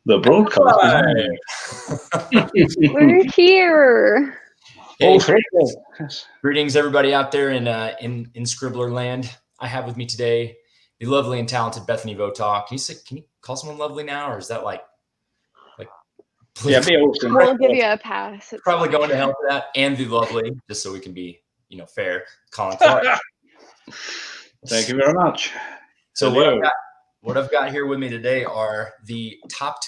The broadcast. We're here. All three. Yes. Greetings, everybody out there in Scribbler land. I have with me today the lovely and talented Bethany Votaw. Can you call someone lovely now, or is that like? Yeah, be awesome. We'll give you a pass. It's Probably fine. going to hell for that, and the lovely, just so we can be, fair. Colin Clark. Thank you very much. So what I've got here with me today are the top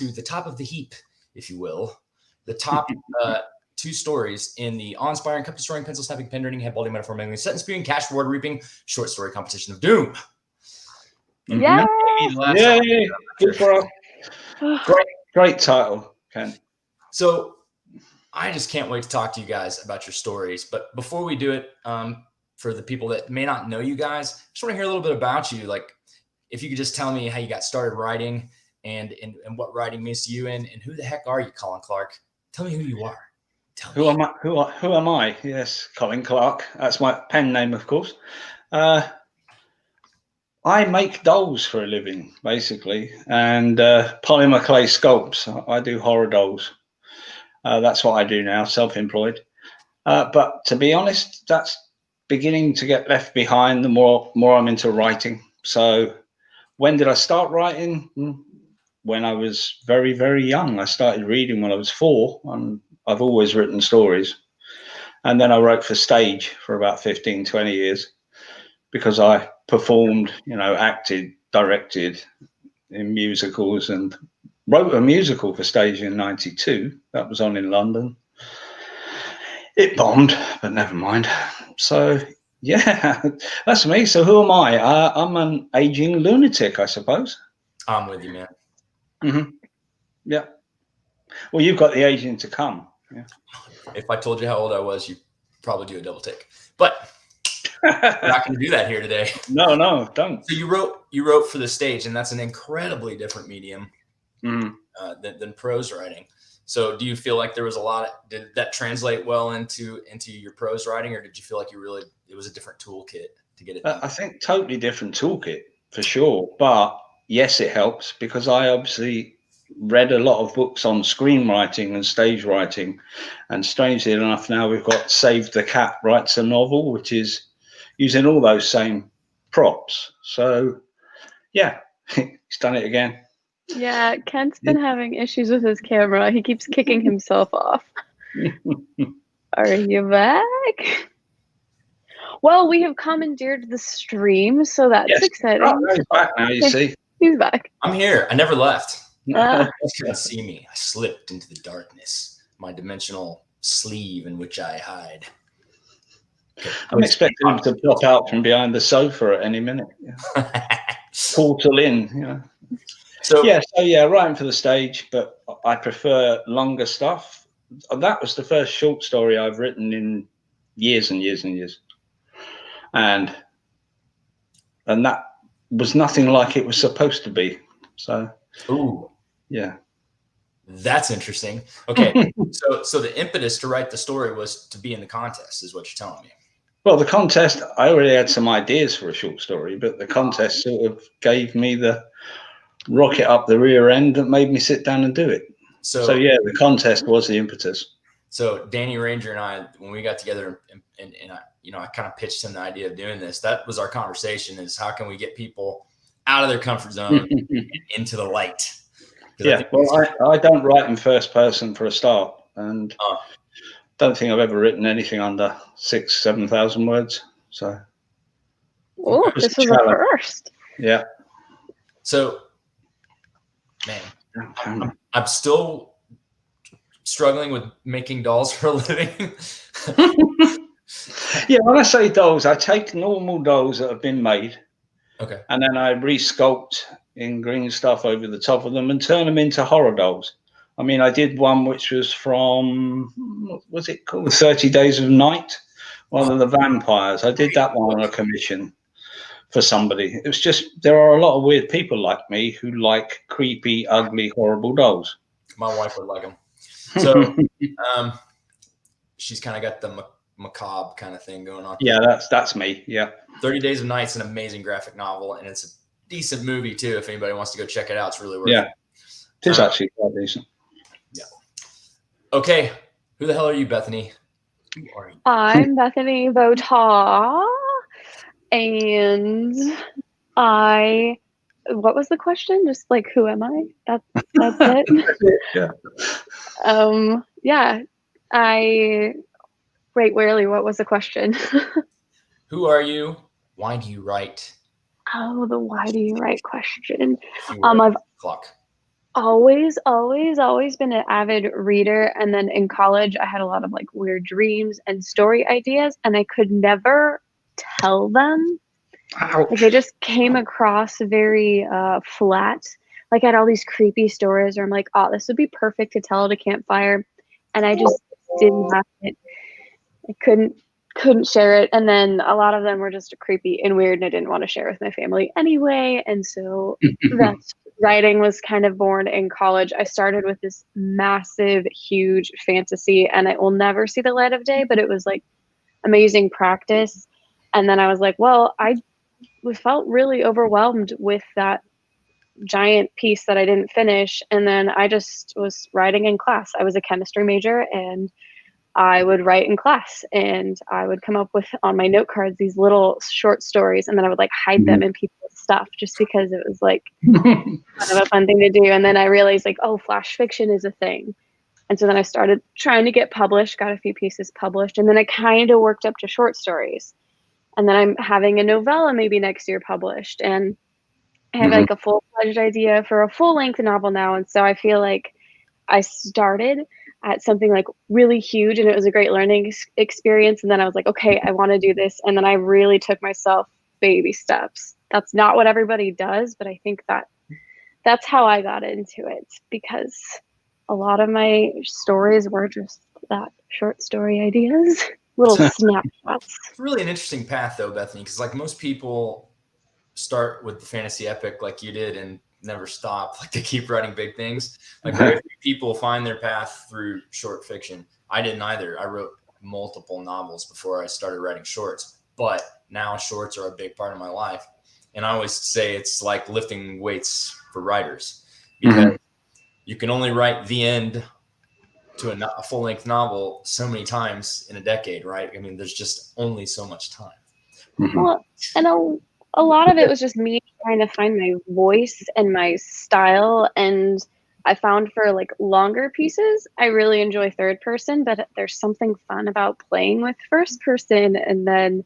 of the heap, if you will, the top two stories in the awe-inspiring, cup-destroying, pencil-snapping, pen-turning, head-balding, metaphor-mangling, sentence-spewing, cash reward reaping short story competition of doom. Yeah. Yay! Good for us. Great title, Ken. So I just can't wait to talk to you guys about your stories. But before we do it, for the people that may not know you guys, I just want to hear a little bit about you. Like, if you could just tell me how you got started writing and what writing means to you, and who the heck are you, Colin Clark? Tell me who you are. Who am I? Yes, Colin Clark. That's my pen name, of course. I make dolls for a living, basically, and polymer clay sculpts. I do horror dolls. That's what I do now, self-employed. But to be honest, that's beginning to get left behind the more I'm into writing. So when did I start writing? When I was very, very young. I started reading when I was 4, and I've always written stories. And then I wrote for stage for about 15, 20 years because I performed, acted, directed in musicals, and wrote a musical for stage in 92. That was on in London. It bombed, but never mind. So, yeah, that's me. So who am I? I'm an aging lunatic, I suppose. I'm with you, man. Mm-hmm. Yeah. Well, you've got the aging to come. Yeah. If I told you how old I was, you'd probably do a double take. But we're not going to do that here today. No, don't. So you wrote for the stage, and that's an incredibly different medium than prose writing. So do you feel like there was did that translate well into your prose writing, or did you feel like it was a different toolkit to get it done? I think totally different toolkit for sure. But yes, it helps because I obviously read a lot of books on screenwriting and stage writing, and strangely enough, now we've got Save the Cat writes a novel, which is using all those same props. So yeah, he's done it again. Yeah, Kent's been having issues with his camera. He keeps kicking himself off. Are you back? Well, we have commandeered the stream, so that's exciting. Oh, he's back now, you see. He's back. I'm here. I never left. You couldn't see me. I slipped into the darkness, my dimensional sleeve in which I hide. I'm expecting him to pop out from behind the sofa at any minute. Yeah. Portal in, So writing for the stage, but I prefer longer stuff. That was the first short story I've written in years and years and years, and that was nothing like it was supposed to be. So, yeah, that's interesting. Okay, so the impetus to write the story was to be in the contest, is what you're telling me. Well, the contest, I already had some ideas for a short story, but the contest sort of gave me the rocket up the rear end that made me sit down and do it. So yeah, the contest was the impetus. So Danny Ranger and I, when we got together and I kind of pitched him the idea of doing this, that was our conversation, is how can we get people out of their comfort zone and into the light? Yeah, I don't write in first person for a start, and don't think I've ever written anything under 6,000-7,000 words. So this was a first. Yeah. So, man, I'm still struggling with making dolls for a living. Yeah, when I say dolls, I take normal dolls that have been made, and then I resculpt in green stuff over the top of them and turn them into horror dolls. I mean, I did one which was from, what was it called? 30 Days of Night, one of the vampires. I did that one on a commission for somebody. It was just, there are a lot of weird people like me who like creepy, ugly, horrible dolls. My wife would like them. So she's kind of got the macabre kind of thing going on. Yeah, that's me. Yeah. 30 Days of Night's an amazing graphic novel, and it's a decent movie too. If anybody wants to go check it out, it's really worth it. It is actually quite decent. Yeah. Okay. Who the hell are you, Bethany? Who are you? I'm Bethany Votaw, and what was the question? Just like, who am I? That's it. Yeah. Yeah. Wait, Warely, what was the question? Who are you? Why do you write? Oh, the why do you write question. I've I've always been an avid reader, and then in college I had a lot of like weird dreams and story ideas, and I could never tell them. Ouch. Like they just came across very flat. Like I had all these creepy stories where I'm like, oh, this would be perfect to tell at a campfire, and I just didn't have it. I couldn't share it, and then a lot of them were just creepy and weird, and I didn't want to share with my family anyway, and so that's writing was kind of born in college. I started with this massive, huge fantasy, and it will never see the light of day, but it was like amazing practice. And then I was like, well, I felt really overwhelmed with that giant piece that I didn't finish, and then I just was writing in class. I was a chemistry major, and I would write in class, and I would come up with on my note cards these little short stories, and then I would like hide them in people's stuff just because it was like kind of a fun thing to do. And then I realized like, oh, flash fiction is a thing. And so then I started trying to get published, got a few pieces published, and then I kind of worked up to short stories. And then I'm having a novella maybe next year published, and I have like a full-fledged idea for a full-length novel now. And so I feel like I started at something like really huge, and it was a great learning experience. And then I was like, okay, I want to do this. And then I really took myself baby steps. That's not what everybody does, but I think that's how I got into it, because a lot of my stories were just that short story ideas, little snapshots. It's really an interesting path though, Bethany, because like most people start with the fantasy epic like you did and never stop. Like they keep writing big things. Like very few people find their path through short fiction. I didn't either. I wrote multiple novels before I started writing shorts, but now shorts are a big part of my life. And I always say it's like lifting weights for writers, because you can only write the end to a full-length novel so many times in a decade, right? I mean, there's just only so much time. Well, and a lot of it was just me trying to find my voice and my style. And I found for like longer pieces, I really enjoy third person, but there's something fun about playing with first person, and then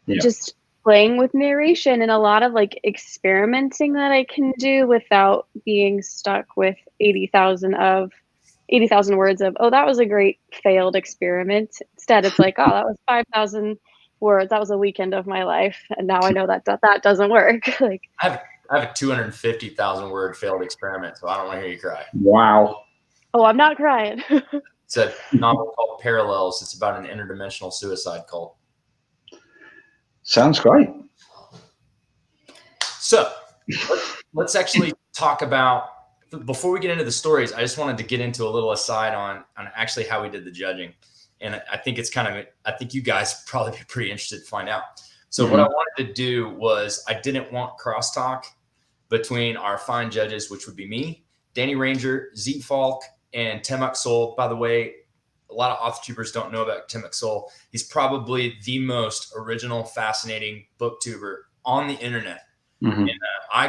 just playing with narration, and a lot of like experimenting that I can do without being stuck with 80,000 words of, oh, that was a great failed experiment. Instead, it's like, oh, that was 5,000 words. That was a weekend of my life, and now I know that doesn't work. Like I have a 250,000 word failed experiment, so I don't want to hear you cry. Wow. Oh, I'm not crying. It's a novel called Parallels. It's about an interdimensional suicide cult. Sounds great. So let's actually talk about, before we get into the stories, I just wanted to get into a little aside on actually how we did the judging. And I think it's I think you guys probably be pretty interested to find out. So what I wanted to do was, I didn't want crosstalk between our fine judges, which would be me, Danny Ranger, Zeke Falk, and Tim Uxol. By the way, a lot of author-tubers don't know about Tim Uxol. He's probably the most original, fascinating booktuber on the internet. And I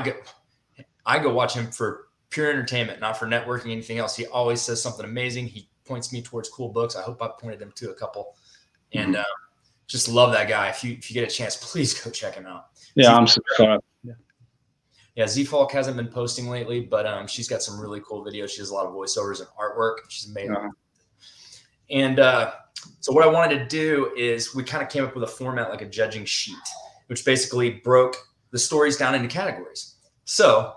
go watch him for pure entertainment, not for networking, anything else. He always says something amazing. He points me towards cool books. I hope I pointed him to a couple. And just love that guy. If you get a chance, please go check him out. Yeah, I'm subscribed. Yeah, Z Falk hasn't been posting lately, but she's got some really cool videos. She does a lot of voiceovers and artwork. She's amazing. And so what I wanted to do is, we kind of came up with a format like a judging sheet, which basically broke the stories down into categories. So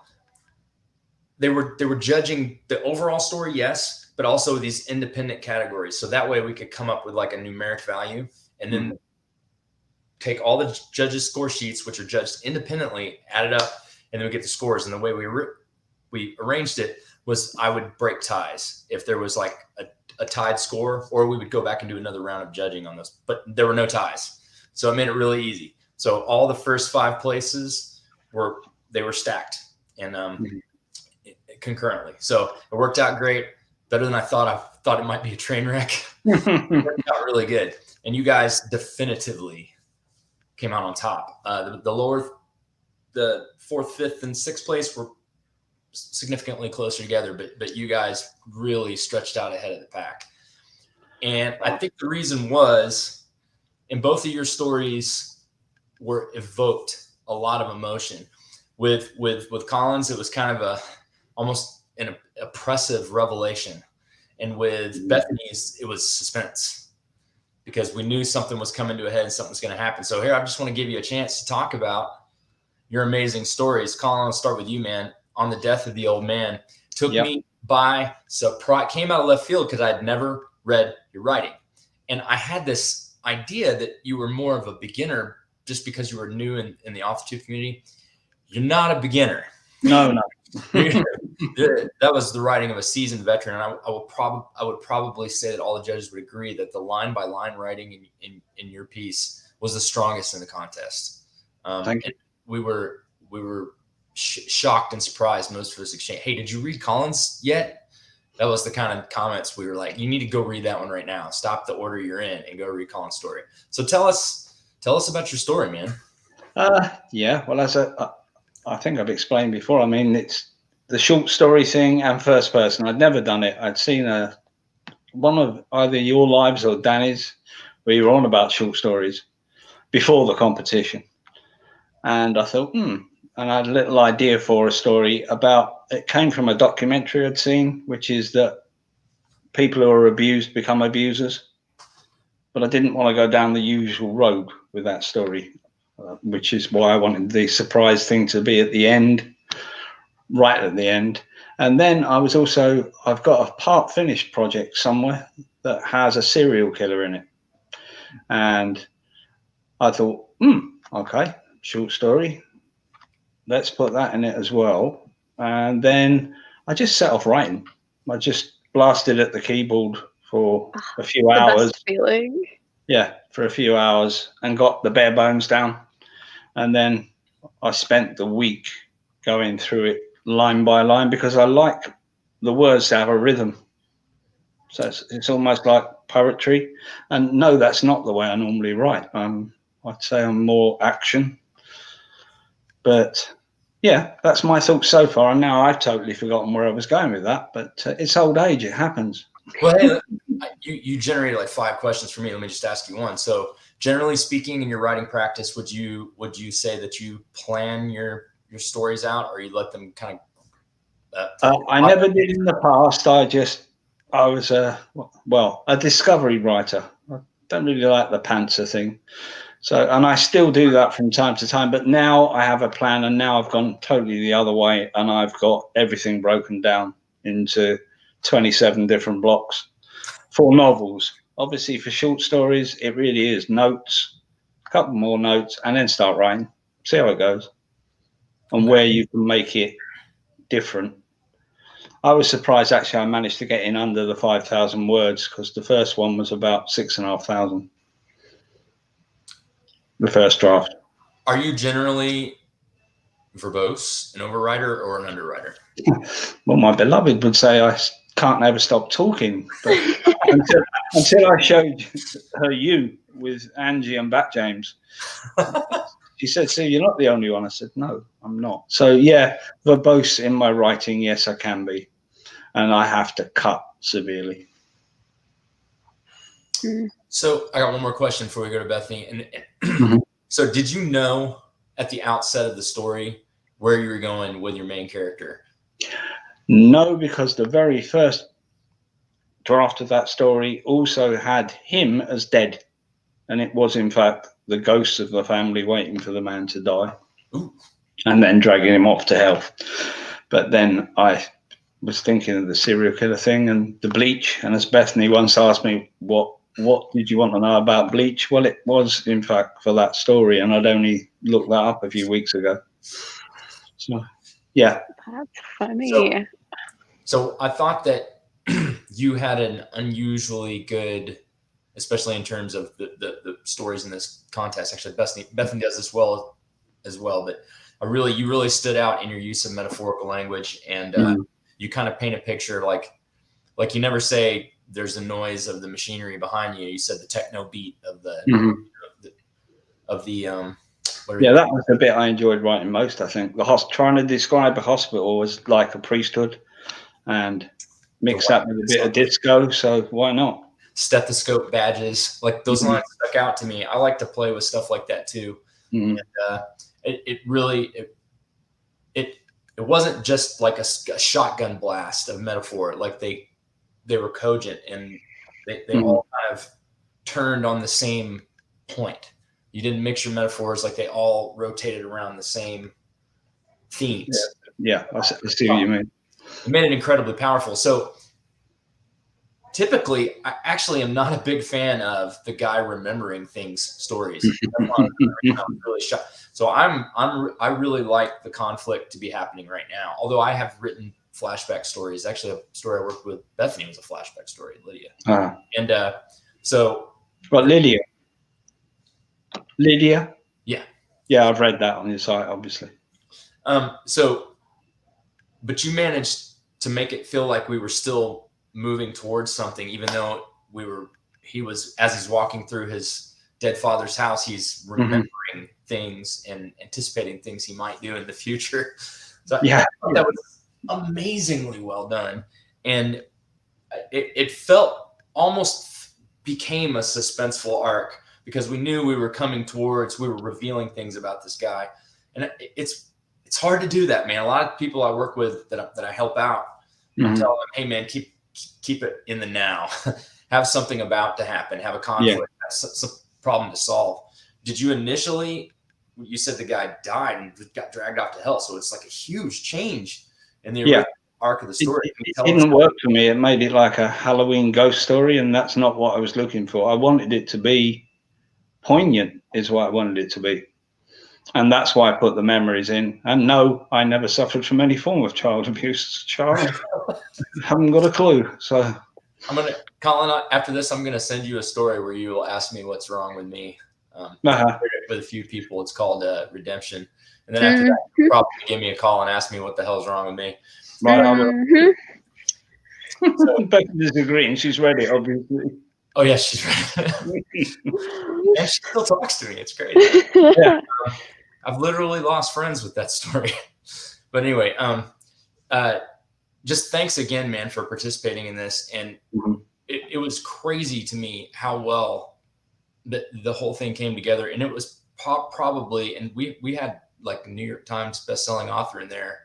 they were judging the overall story, yes, but also these independent categories. So that way we could come up with like a numeric value, and then take all the judges' score sheets, which are judged independently, add it up, and then we get the scores. And the way we arranged it was, I would break ties if there was like a tied score, or we would go back and do another round of judging on those, but there were no ties. So it made it really easy. So all the first 5 places were stacked. And concurrently. So it worked out great, better than I thought. I thought it might be a train wreck. It worked out really good. And you guys definitively came out on top. The fourth, fifth, and sixth place were significantly closer together, but you guys really stretched out ahead of the pack. And I think the reason was, in both of your stories were evoked a lot of emotion. With Colin's, it was kind of almost an oppressive revelation. And with Bethany's, it was suspense, because we knew something was coming to a head and something was going to happen. So here, I just want to give you a chance to talk about your amazing stories. Colin, I'll start with you, man. On the death of the old man, took me by surprise, came out of left field, because I'd never read your writing. And I had this idea that you were more of a beginner just because you were new in the Off the Tooth community. You're not a beginner. No. That was the writing of a seasoned veteran. And I would probably say that all the judges would agree that the line by line writing in your piece was the strongest in the contest. Thank you. We were shocked and surprised most of us exchange. Hey, did you read Colin's yet? That was the kind of comments we were like, you need to go read that one right now. Stop the order you're in and go read Colin's story. So tell us about your story, man. Yeah. Well, I think I've explained before. I mean, it's the short story thing and first person. I'd never done it. I'd seen one of either your lives or Danny's where you were on about short stories before the competition. And I thought, and I had a little idea for a story about, it came from a documentary I'd seen, which is that people who are abused become abusers. But I didn't want to go down the usual road with that story, which is why I wanted the surprise thing to be at the end, right at the end. And then I've got a part finished project somewhere that has a serial killer in it. And I thought, okay, short story. Let's put that in it as well. And then I just set off writing. I just blasted at the keyboard for a few hours. Best feeling. Yeah, for a few hours, and got the bare bones down. And then I spent the week going through it line by line, because I like the words to have a rhythm. So it's almost like poetry. And no, that's not the way I normally write. I'd say I'm more action. But yeah, that's my thoughts so far. And now I've totally forgotten where I was going with that. But it's old age. It happens. Well, hey, you generated like 5 questions for me. Let me just ask you one. So generally speaking, in your writing practice, would you say that you plan your stories out, or you let them kind of I never did in the past. I was a discovery writer. I don't really like the pantser thing. So, and I still do that from time to time, but now I have a plan, and now I've gone totally the other way, and I've got everything broken down into 27 different blocks for novels. Obviously for short stories, it really is notes, a couple more notes, and then start writing, see how it goes and where you can make it different. I was surprised, actually, I managed to get in under the 5,000 words, because the first one was about 6,500. The first draft. Are you generally verbose, an overwriter or an underwriter? Well, my beloved would say I can't ever stop talking. But until I showed her you with Angie and Bat James, she said, "See, you're not the only one." I said, "No, I'm not." So yeah, verbose in my writing, yes, I can be, and I have to cut severely. So I got one more question before we go to Bethany. And so did you know at the outset of the story where you were going with your main character? No, because the very first draft of that story also had him as dead. And it was, in fact, the ghosts of the family waiting for the man to die. Ooh. And then dragging him off to hell. But then I was thinking of the serial killer thing and the bleach. And as Bethany once asked me, what did you want to know about bleach? Well, it was, in fact, for that story. And I'd only looked that up a few weeks ago. So, yeah. That's funny. So I thought that you had an unusually good, especially in terms of the stories in this contest. Actually, Bethany does this well as well. But you really stood out in your use of metaphorical language, and you kind of paint a picture like you never say there's a noise of the machinery behind you. You said the techno beat of the that was the bit I enjoyed writing most. I think trying to describe a hospital as like a priesthood, and mix that with a bit of disco. So why not? Stethoscope badges, like those lines stuck out to me. I like to play with stuff like that too. And, it wasn't just like a shotgun blast of metaphor. Like they were cogent, and they all kind of turned on the same point. You didn't mix your metaphors, like they all rotated around the same themes. Yeah, I see what you mean. It made it incredibly powerful. So typically, I actually am not a big fan of the guy remembering things stories. I'm really shocked. So I really like the conflict to be happening right now. Although I have written flashback stories. Actually, a story I worked with Bethany was a flashback story, Lydia. And so. Well, Lydia. Yeah. Yeah, I've read that on your site, obviously. But you managed to make it feel like we were still moving towards something, even though he was, as he's walking through his dead father's house, he's remembering things and anticipating things he might do in the future. So I thought that was amazingly well done. And it felt almost became a suspenseful arc, because we knew we were revealing things about this guy. And it's hard to do that, man. A lot of people I work with that I help out, I tell them, hey man, keep it in the now. Have something about to happen, have a conflict, have some problem to solve. Did you initially, you said the guy died and got dragged off to hell, so it's like a huge change in the arc of the story. It didn't work for me. It made it like a Halloween ghost story, and that's not what I was looking for. I wanted it to be poignant, is what I wanted it to be. And that's why I put the memories in. And no, I never suffered from any form of child abuse as a child. Haven't got a clue. So Colin, after this, I'm gonna send you a story where you will ask me what's wrong with me. With a few people, it's called Redemption. And then after that, you'll probably give me a call and ask me what the hell's wrong with me. Right. So Bethany's agreeing. She's read it, obviously. Oh yeah, she's read it. And she still talks to me. It's great. I've literally lost friends with that story. But anyway, just thanks again, man, for participating in this. And it was crazy to me how well the whole thing came together. And it was probably, and we had like a New York Times bestselling author in there.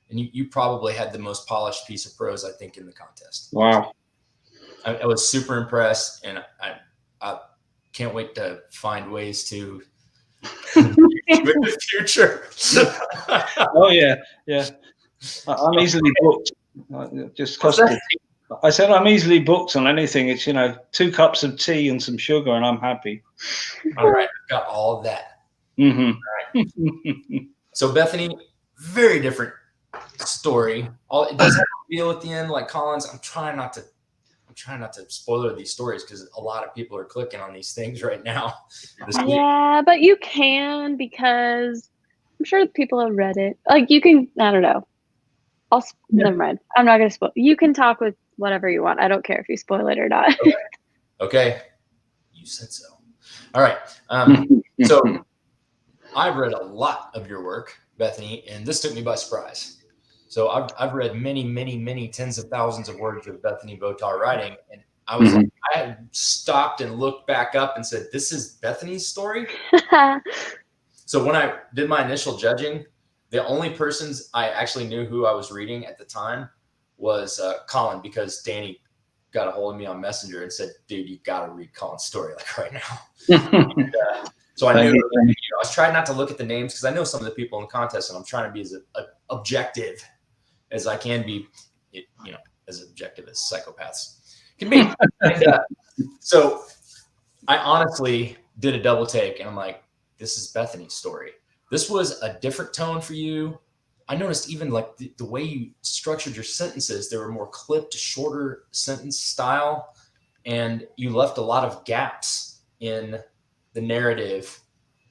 And you probably had the most polished piece of prose, I think, in the contest. Wow. I was super impressed, and I can't wait to find ways to in the future. Oh yeah. I'm easily booked. Just I said I'm easily booked on anything. It's 2 cups of tea and some sugar, and I'm happy. All right, I've got all of that. All right. So Bethany, very different story. It does have a feel at the end like Colin's. I'm trying not to spoiler these stories because a lot of people are clicking on these things right now. Yeah, but you can, because I'm sure people have read it. Like you can, I don't know. Never mind. I'm not going to spoil. You can talk with whatever you want. I don't care if you spoil it or not. Okay. You said so. All right. So I've read a lot of your work, Bethany, and this took me by surprise. So I've read many tens of thousands of words of Bethany Votaw writing, and I was like, I stopped and looked back up and said, "This is Bethany's story." So when I did my initial judging, the only persons I actually knew who I was reading at the time was Colin, because Danny got a hold of me on Messenger and said, "Dude, you got to read Colin's story like right now." And, so I knew. I was trying not to look at the names because I know some of the people in the contest, and I'm trying to be as objective as I can be, as objective as psychopaths can be. So I honestly did a double take, and I'm like, this is Bethany's story. This was a different tone for you. I noticed even like the way you structured your sentences, they were more clipped, shorter sentence style, and you left a lot of gaps in the narrative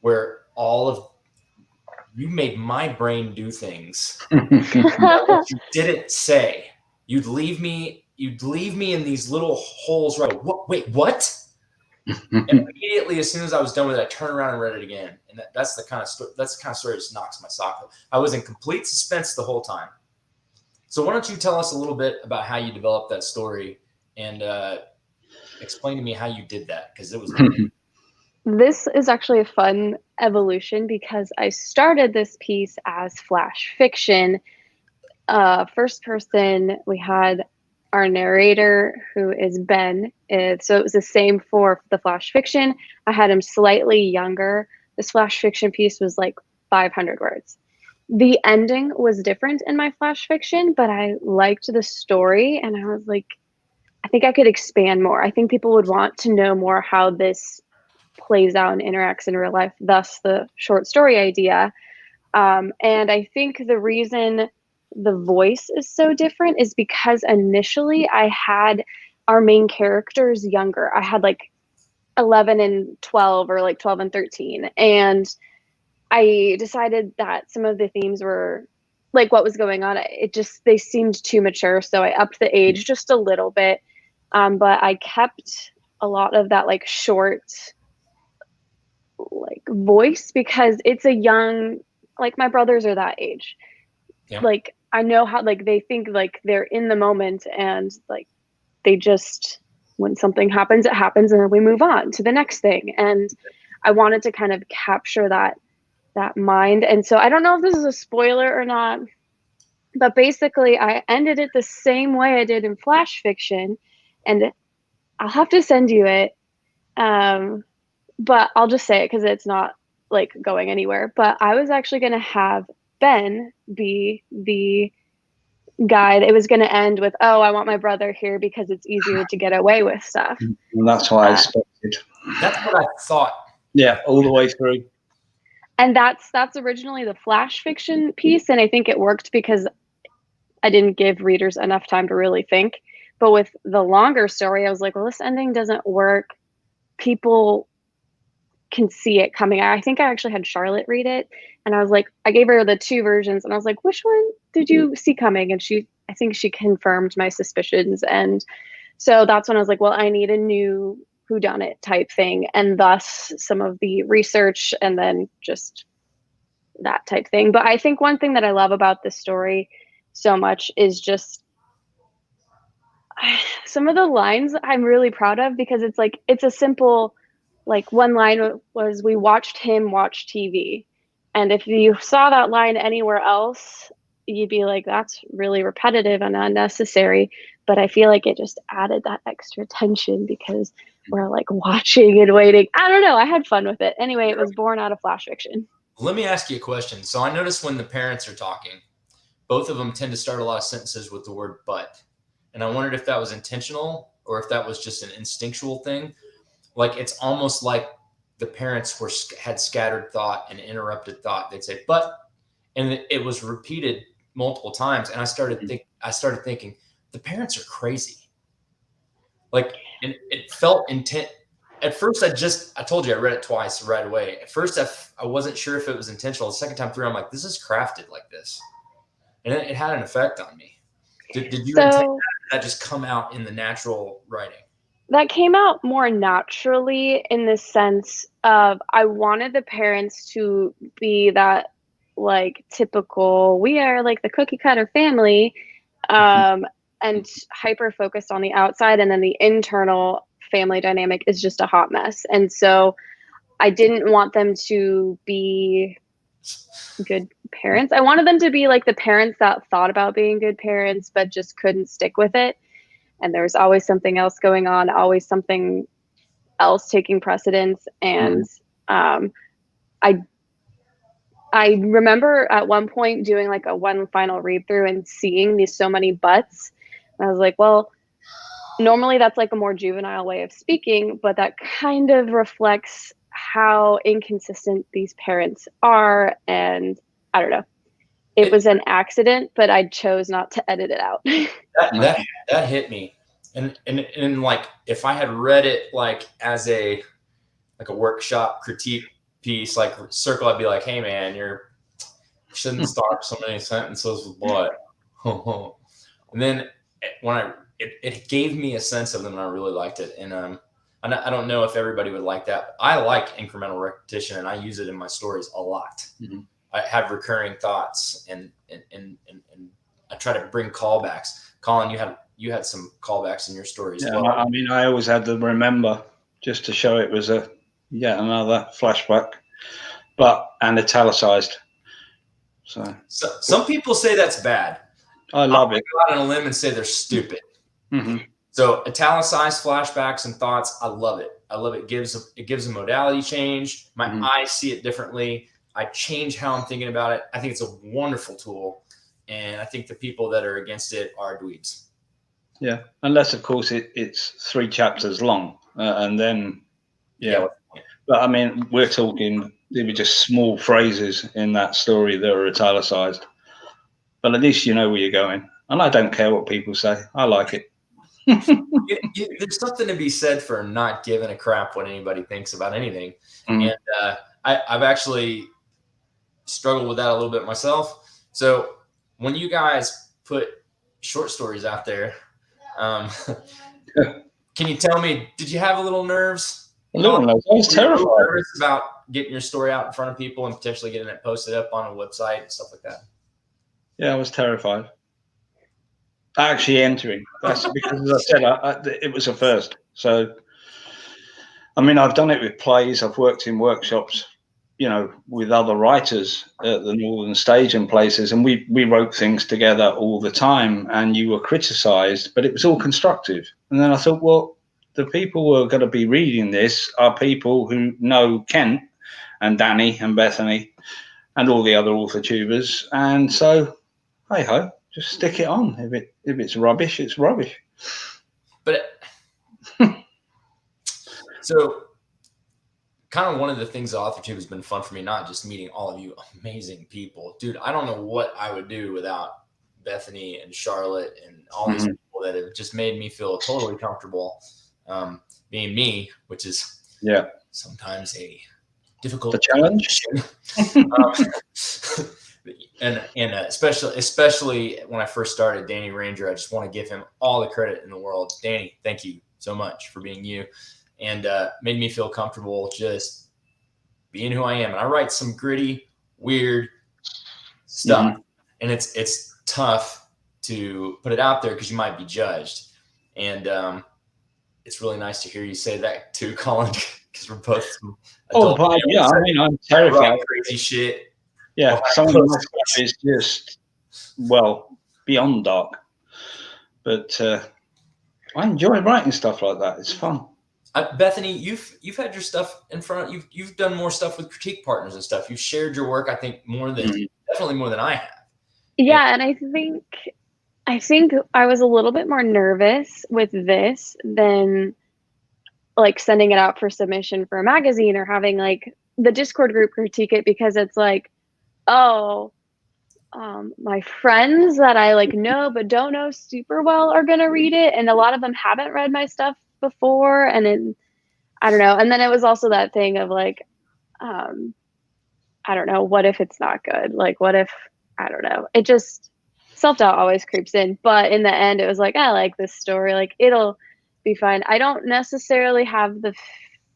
where you made my brain do things that you didn't say. you'd leave me in these little holes. Right? What? Wait, what? And immediately, as soon as I was done with it, I turned around and read it again. And that's the kind of story that just knocks my sock off. I was in complete suspense the whole time. So why don't you tell us a little bit about how you developed that story and explain to me how you did that, because it was amazing. This is actually a fun evolution because I started this piece as flash fiction. First person, we had our narrator, who is Ben. So it was the same for the flash fiction. I had him slightly younger. This flash fiction piece was like 500 words. The ending was different in my flash fiction, but I liked the story, and I was like, I think I could expand more. I think people would want to know more how this plays out and interacts in real life, thus the short story idea. And I think the reason the voice is so different is because initially I had our main characters younger. I had like 11 and 12, or like 12 and 13. And I decided that some of the themes were like what was going on. They seemed too mature. So I upped the age just a little bit. But I kept a lot of that like short like voice, because it's a young, like my brothers are that age. Yeah. Like I know how, like they think like they're in the moment, and like they just, when something happens, it happens, and then we move on to the next thing. And I wanted to kind of capture that mind. And so I don't know if this is a spoiler or not, but basically I ended it the same way I did in flash fiction, and I'll have to send you it. But I'll just say it because it's not like going anywhere. But I was actually going to have Ben be the guy. It was going to end with, oh, I want my brother here because it's easier to get away with stuff. And that's what I expected. That's what I thought. Yeah, all the way through. And that's originally the flash fiction piece. And I think it worked because I didn't give readers enough time to really think. But with the longer story, I was like, well, this ending doesn't work. People can see it coming. I think I actually had Charlotte read it, and I was like, I gave her the two versions, and I was like, which one did you see coming? And I think she confirmed my suspicions. And so that's when I was like, well, I need a new whodunit type thing, and thus some of the research and then just that type thing. But I think one thing that I love about this story so much is just some of the lines I'm really proud of, because it's like, it's a simple, like one line was, we watched him watch TV. And if you saw that line anywhere else, you'd be like, that's really repetitive and unnecessary. But I feel like it just added that extra tension because we're like watching and waiting. I don't know. I had fun with it. Anyway, it was born out of flash fiction. Let me ask you a question. So I noticed when the parents are talking, both of them tend to start a lot of sentences with the word but. And I wondered if that was intentional or if that was just an instinctual thing. Like, it's almost like the parents had scattered thought and interrupted thought. They'd say, but, and it was repeated multiple times. And I started thinking, the parents are crazy. Like, and it felt intent. At first, I told you, I read it twice right away. At first, I wasn't sure if it was intentional. The second time through, I'm like, this is crafted like this. And it had an effect on me. Did you intend that? Did that just come out in the natural writing? That came out more naturally in the sense of I wanted the parents to be that like typical, we are like the cookie cutter family, and hyper focused on the outside, and then the internal family dynamic is just a hot mess. And so I didn't want them to be good parents. I wanted them to be like the parents that thought about being good parents but just couldn't stick with it. And there was always something else going on, always something else taking precedence. And I remember at one point doing like a one final read through and seeing these so many buts. And I was like, well, normally that's like a more juvenile way of speaking, but that kind of reflects how inconsistent these parents are. And I don't know. It was an accident, but I chose not to edit it out. That hit me. And like, if I had read it like as a workshop critique piece, like Circle, I'd be like, hey man, you shouldn't start so many sentences with but. And then it gave me a sense of them, and I really liked it. And I don't know if everybody would like that, but I like incremental repetition, and I use it in my stories a lot. Mm-hmm. I have recurring thoughts, and I try to bring callbacks. Colin, you had some callbacks in your stories. Yeah, well. I mean, I always had them remember just to show it was another flashback, and italicized. So some people say that's bad. I love it. Go out on a limb and say they're stupid. Mm-hmm. So italicized flashbacks and thoughts, I love it. I love it. It gives a modality change. My eyes see it differently. I change how I'm thinking about it. I think it's a wonderful tool, and I think the people that are against it are dweebs. Yeah, unless of course it's 3 chapters long, and then But I mean, we're talking there were just small phrases in that story that are italicized. But at least you know where you're going, and I don't care what people say. I like it. There's something to be said for not giving a crap what anybody thinks about anything. And I've actually struggled with that a little bit myself. So when you guys put short stories out there, can you tell me, did you have a little nerves? A little nervous. I was terrified. Nervous about getting your story out in front of people and potentially getting it posted up on a website and stuff like that? Yeah, I was terrified. Actually entering. That's because, as I said, it was a first. So, I mean, I've done it with plays. I've worked in workshops, with other writers at the Northern Stage and places, and we wrote things together all the time, and you were criticized, but it was all constructive. And then I thought, well, the people who are going to be reading this are people who know Kent and Danny and Bethany and all the other author tubers. And so, hey ho, just stick it on. If it's rubbish, it's rubbish. But so kind of one of the things the AuthorTube has been fun for me, not just meeting all of you amazing people. Dude, I don't know what I would do without Bethany and Charlotte and all these people that have just made me feel totally comfortable being me, which is sometimes a difficult challenge. And especially when I first started, Danny Ranger, I just want to give him all the credit in the world. Danny, thank you so much for being you, and made me feel comfortable just being who I am. And I write some gritty, weird stuff, and it's tough to put it out there because you might be judged. And it's really nice to hear you say that too, Colin, because we're both I mean, I'm terrified. Crazy shit. Yeah, some of my stuff is just, beyond dark. But I enjoy writing stuff like that. It's fun. Bethany, you've had your stuff in front. You've done more stuff with critique partners and stuff. You've shared your work, I think, definitely more than I have. Yeah, and I think I was a little bit more nervous with this than like sending it out for submission for a magazine or having like the Discord group critique it, because it's like, my friends that I like know but don't know super well are gonna read it, and a lot of them haven't read my stuff before, and then I don't know. And then it was also that thing of like, I don't know, what if it's not good? Like, what if, I don't know. It just, self-doubt always creeps in. But in the end, it was like, I like this story. Like, it'll be fine. I don't necessarily have the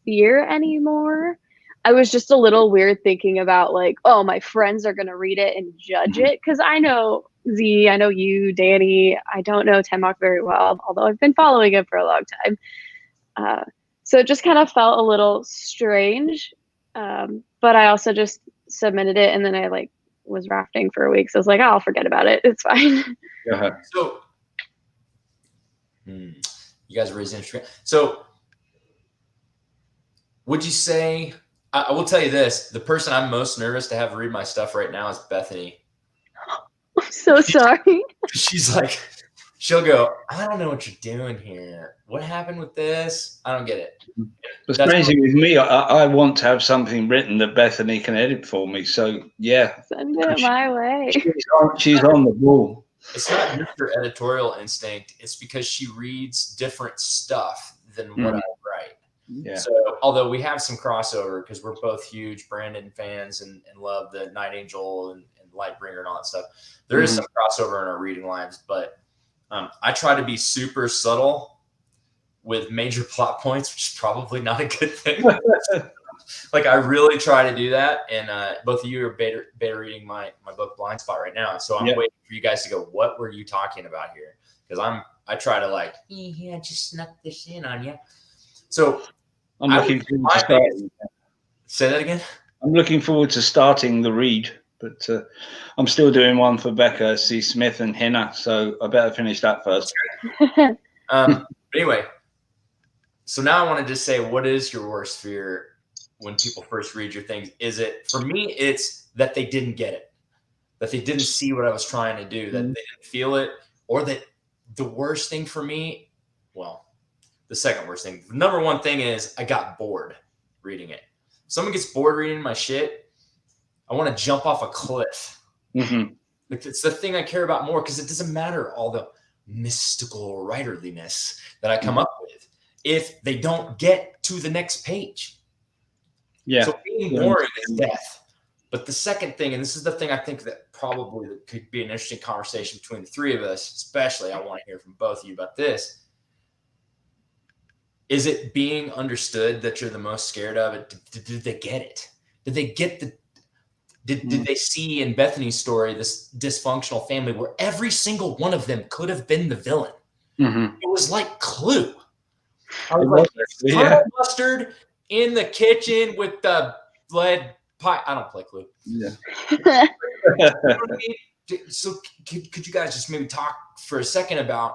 fear anymore. I was just a little weird thinking about like, oh, my friends are going to read it and judge it. Because I know Z, I know you, Danny. I don't know Temok very well, although I've been following him for a long time. So it just kind of felt a little strange. But I also just submitted it, and then I like was rafting for a week. So I was like, I'll forget about it. It's fine. So you guys are raising interesting. So would you say, I will tell you this, the person I'm most nervous to have read my stuff right now is Bethany. I'm so sorry. She's like, she'll go, I don't know what you're doing here. What happened with this? I don't get it. It's crazy with me. I want to have something written that Bethany can edit for me. So yeah, send it my way. She's on the ball. It's not just her editorial instinct. It's because she reads different stuff than what I write. Yeah. So although we have some crossover because we're both huge Brandon fans and love the Night Angel and Lightbringer and all that stuff, there is some crossover in our reading lives. But I try to be super subtle with major plot points, which is probably not a good thing. Like I really try to do that. And both of you are beta reading my book Blind Spot right now. So I'm waiting for you guys to go, what were you talking about here? Because I try to like, yeah, just snuck this in on you. So I'm looking forward to starting. Say that again? I'm looking forward to starting the read, but I'm still doing one for Becca C. Smith and Henna, so I better finish that first. But anyway, so now I want to just say, what is your worst fear when people first read your things? Is it, for me, it's that they didn't get it, that they didn't see what I was trying to do, that they didn't feel it, or that the worst thing for me, well, the second worst thing, the number one thing is I got bored reading it. Someone gets bored reading my shit, I want to jump off a cliff. It's the thing I care about more, because it doesn't matter all the mystical writerliness that I come up with if they don't get to the next page. Yeah. So being boring is death. But the second thing, and this is the thing I think that probably could be an interesting conversation between the three of us, especially I want to hear from both of you about this. Is it being understood that you're the most scared of it? Did they get it? Did they get the, did they see in Bethany's story, this dysfunctional family where every single one of them could have been the villain? It was like Clue. I was like, mustard in the kitchen with the lead pie. I don't play Clue. Yeah. You know what I mean? So could you guys just maybe talk for a second about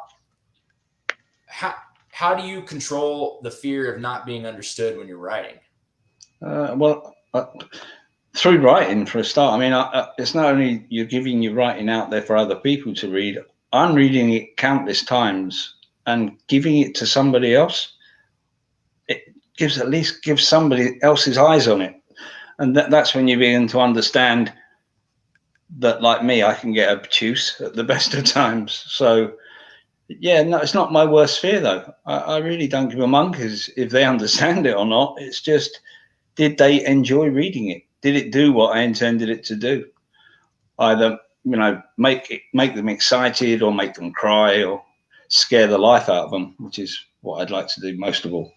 how do you control the fear of not being understood when you're writing? Through writing for a start. I mean, it's not only you're giving your writing out there for other people to read. I'm reading it countless times and giving it to somebody else. It gives at least gives somebody else's eyes on it, and that's when you begin to understand that, like me, I can get obtuse at the best of times. So. Yeah, no, it's not my worst fear, though. I really don't give a monkeys if they understand it or not. It's just, did they enjoy reading it? Did it do what I intended it to do? Either, you know, make them excited or make them cry or scare the life out of them, which is what I'd like to do most of all.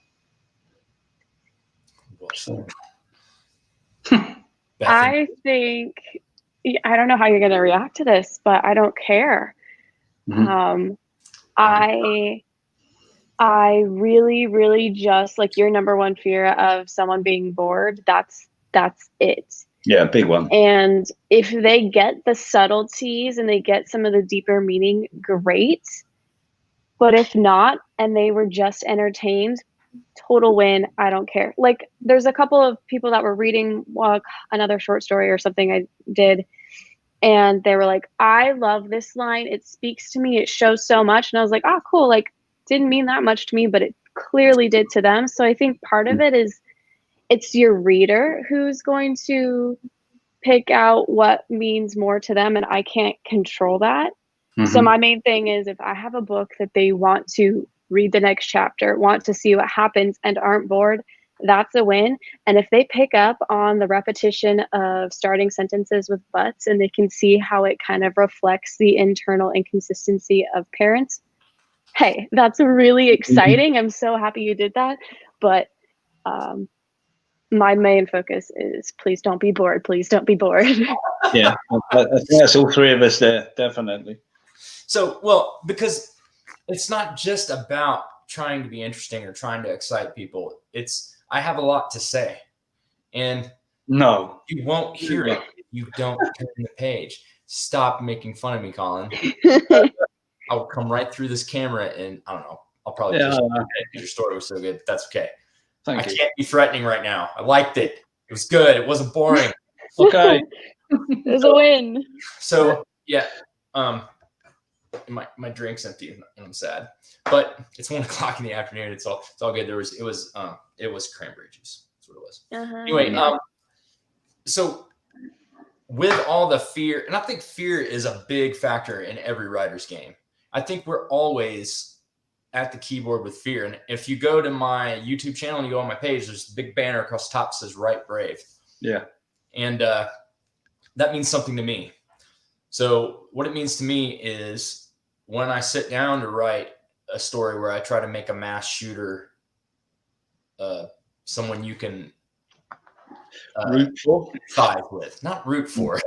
So. I think, I don't know how you're going to react to this, but I don't care. I really, really just like your number one fear of someone being bored. That's it. Yeah, big one. And if they get the subtleties and they get some of the deeper meaning, great. But if not, and they were just entertained, total win. I don't care. Like there's a couple of people that were reading another short story or something I did. And they were like, I love this line. It speaks to me. It shows so much. And I was like, oh, cool. Like, didn't mean that much to me, but it clearly did to them. So I think part of it is it's your reader who's going to pick out what means more to them. And I can't control that. So my main thing is if I have a book that they want to read the next chapter, want to see what happens and aren't bored, that's a win. And if they pick up on the repetition of starting sentences with buts and they can see how it kind of reflects the internal inconsistency of parents, hey, that's really exciting. I'm so happy you did that. But my main focus is please don't be bored. Please don't be bored. Yeah, I think that's all three of us there, definitely. So, well, because it's not just about trying to be interesting or trying to excite people. I have a lot to say, and no, you won't hear it if you don't turn the page. Stop making fun of me, Colin. I'll come right through this camera, and I don't know. I'll probably just your story was so good. That's okay. I can't be threatening right now. I liked it. It was good. It wasn't boring. Okay, it was a win. So yeah, my drink's empty and I'm sad, but it's 1 o'clock in the afternoon. It's all good. It was cranberry juice. That's what it was. Anyway, so with all the fear, and I think fear is a big factor in every writer's game. I think we're always at the keyboard with fear. And if you go to my YouTube channel and you go on my page, there's a big banner across the top that says "Write Brave." Yeah. And that means something to me. So what it means to me is when I sit down to write a story where I try to make a mass shooter someone you can root for, side with, not root for,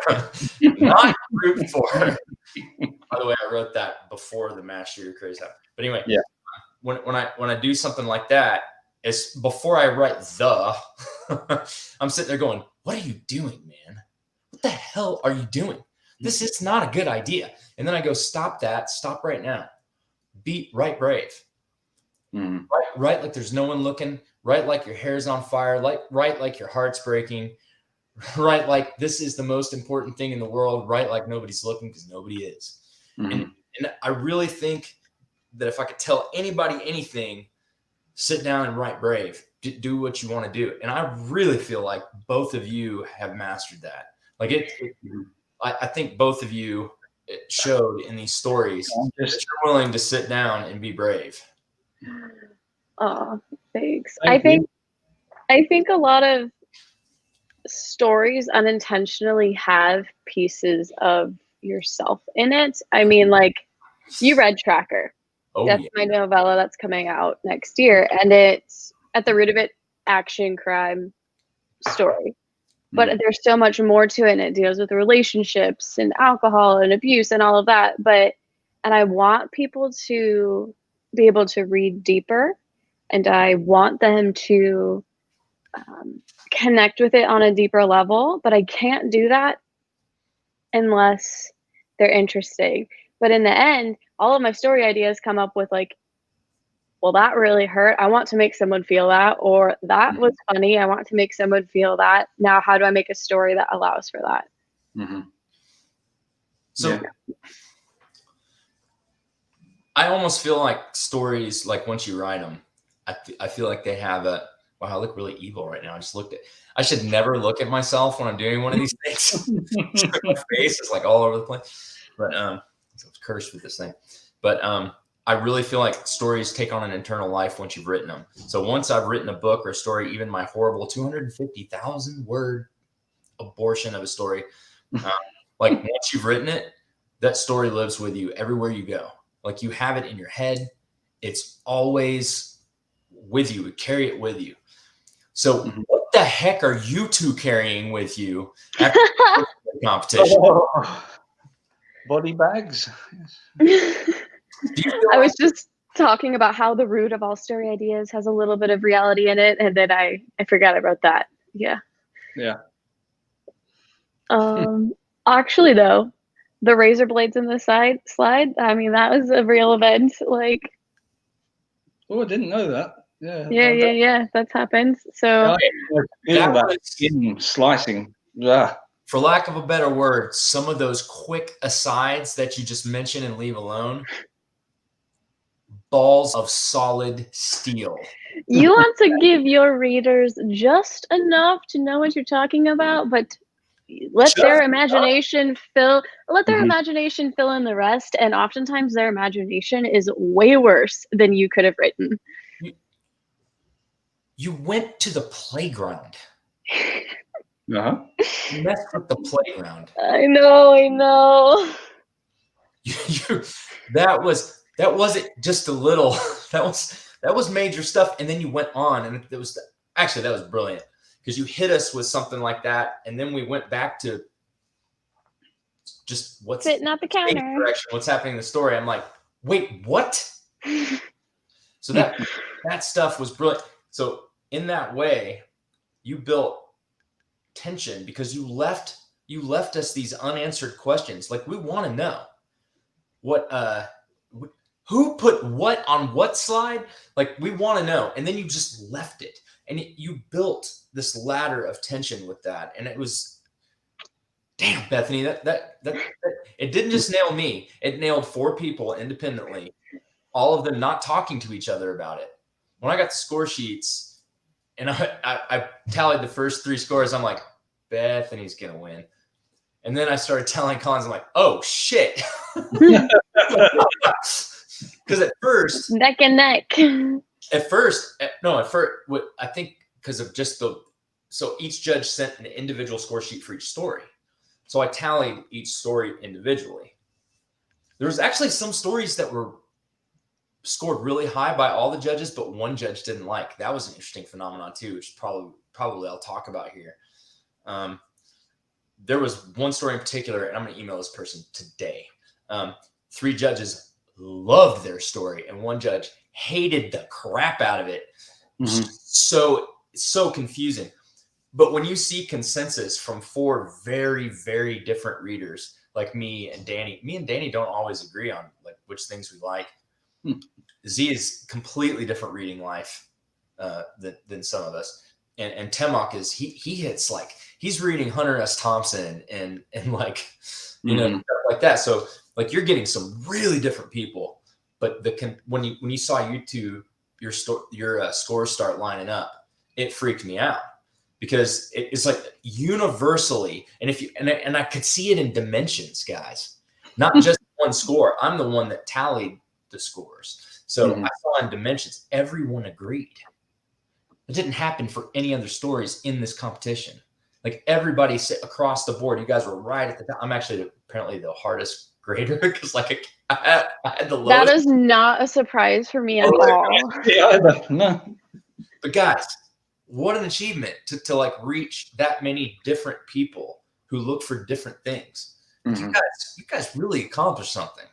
not root for. By the way, I wrote that before the mass shooter craze happened. But anyway, yeah. When I do something like that, it's before I write I'm sitting there going, "What are you doing, man? What the hell are you doing? This is not a good idea." And then I go, "Stop that! Stop right now! Write brave. Mm. Write like there's no one looking. Write like your hair's on fire. Write like your heart's breaking. Write like this is the most important thing in the world. Write like nobody's looking because nobody is." Mm-hmm. And I really think that if I could tell anybody anything, sit down and write brave. Do what you want to do. And I really feel like both of you have mastered that. Like I think both of you showed in these stories that you're willing to sit down and be brave. Oh, thanks. Thank you. I think a lot of stories unintentionally have pieces of yourself in it. I mean, like, you read Tracker. Oh, That's my novella that's coming out next year, and it's at the root of it action crime story. But there's so much more to it, and it deals with relationships and alcohol and abuse and all of that. And I want people to be able to read deeper, and I want them to connect with it on a deeper level, but I can't do that unless they're interesting. But in the end, all of my story ideas come up with like, well, that really hurt. I want to make someone feel that. Or that was funny. I want to make someone feel that. Now, how do I make a story that allows for that? Mm-hmm. So I almost feel like stories, like once you write them, I feel like they have a, wow, I look really evil right now. I should never look at myself when I'm doing one of these things. My face is like all over the place. But I was cursed with this thing. But I really feel like stories take on an internal life once you've written them. So once I've written a book or a story, even my horrible 250,000 word abortion of a story, like once you've written it, that story lives with you everywhere you go. Like you have it in your head. It's always with you. Carry it with you. So what the heck are you two carrying with you after the competition? Body bags. I was just talking about how the root of all story ideas has a little bit of reality in it, and then I forgot about that. Yeah. Actually, though, the razor blades in the slide. I mean, that was a real event. Like, oh, I didn't know that. Yeah. That's happened. So skin slicing. Yeah. For lack of a better word, some of those quick asides that you just mention and leave alone, balls of solid steel. You want to give your readers just enough to know what you're talking about, but let their imagination fill in the rest. And oftentimes their imagination is way worse than you could have written. You went to the playground. Uh-huh. You messed with the playground. I know. That wasn't just a little. That was major stuff. And then you went on, and that was brilliant because you hit us with something like that, and then we went back to just what's sitting at the counter. Direction, what's happening in the story? I'm like, wait, what? So that stuff was brilliant. So in that way, you built tension because you left us these unanswered questions. Like, we want to know who put what on what slide. Like, we want to know, and then you just left it, and you built this ladder of tension with that. And it was, damn, Bethany, that it didn't just nail me, it nailed 4 people independently, all of them not talking to each other about it. When I got the score sheets and I tallied the first 3 scores, I'm like, Bethany's gonna win. And then I started telling Colin, I'm like, oh shit. Because at first, neck and neck. I think because of just so each judge sent an individual score sheet for each story. So I tallied each story individually. There was actually some stories that were scored really high by all the judges, but one judge didn't like. That was an interesting phenomenon too, which probably I'll talk about here. There was one story in particular, and I'm going to email this person today. 3 judges loved their story, and one judge hated the crap out of it. Mm-hmm. So confusing. But when you see consensus from 4 very, very different readers, like me and Danny don't always agree on like which things we like. Z is completely different reading life than some of us. And Temok is he hits like he's reading Hunter S. Thompson and like you know stuff like that. So like you're getting some really different people. But when you saw your scores start lining up, it freaked me out because it's like universally, and I could see it in dimensions, guys, not just one score. I'm the one that tallied the scores, so I saw in dimensions everyone agreed. It didn't happen for any other stories in this competition. Like everybody across the board, you guys were right at the top. I'm actually apparently the hardest grader because like I had the lowest. That is not a surprise for me at all. Yeah, either. No. But guys, what an achievement to like reach that many different people who look for different things. You guys really accomplished something.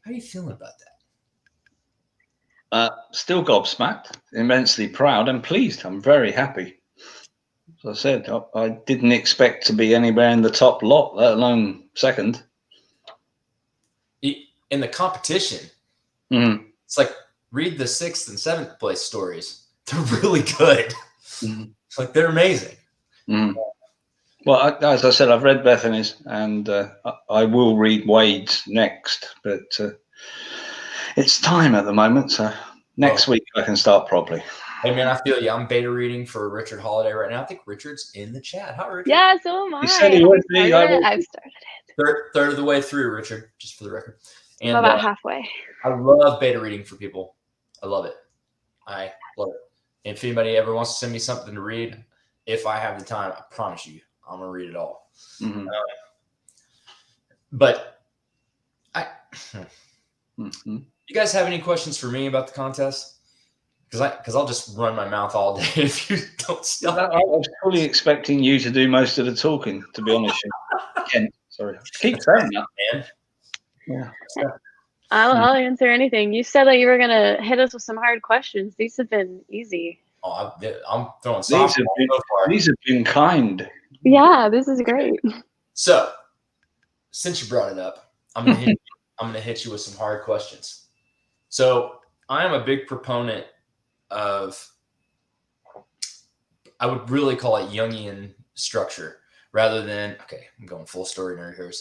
How are you feeling about that? Still gobsmacked, immensely proud and pleased. I'm very happy. As I said, I didn't expect to be anywhere in the top lot, let alone second. In the competition, it's like read the 6th and 7th place stories. They're really good. It's like they're amazing. Well, as I said, I've read Bethany's, and I will read Wade's next, but it's time at the moment. So next week I can start properly. Hey man, I feel you. I'm beta reading for Richard Holiday right now. I think Richard's in the chat. Hi, Richard. Yeah, so am I. He said he would be. I've started it. Third of the way through, Richard, just for the record. And I'm about halfway. I love beta reading for people. I love it. I love it. If anybody ever wants to send me something to read, if I have the time, I promise you, I'm going to read it all. But you guys have any questions for me about the contest? Because I'll just run my mouth all day if you don't stop. I was fully expecting you to do most of the talking, to be honest. Ken, sorry. Keep saying that, man. Yeah. I'll answer anything. You said that you were going to hit us with some hard questions. These have been easy. Oh, I'm throwing softball so far. These have been kind. Yeah, this is great. So, since you brought it up, I'm gonna hit you with some hard questions. So, I am a big proponent of, I would really call it Jungian structure rather than, okay, I'm going full story nerd here.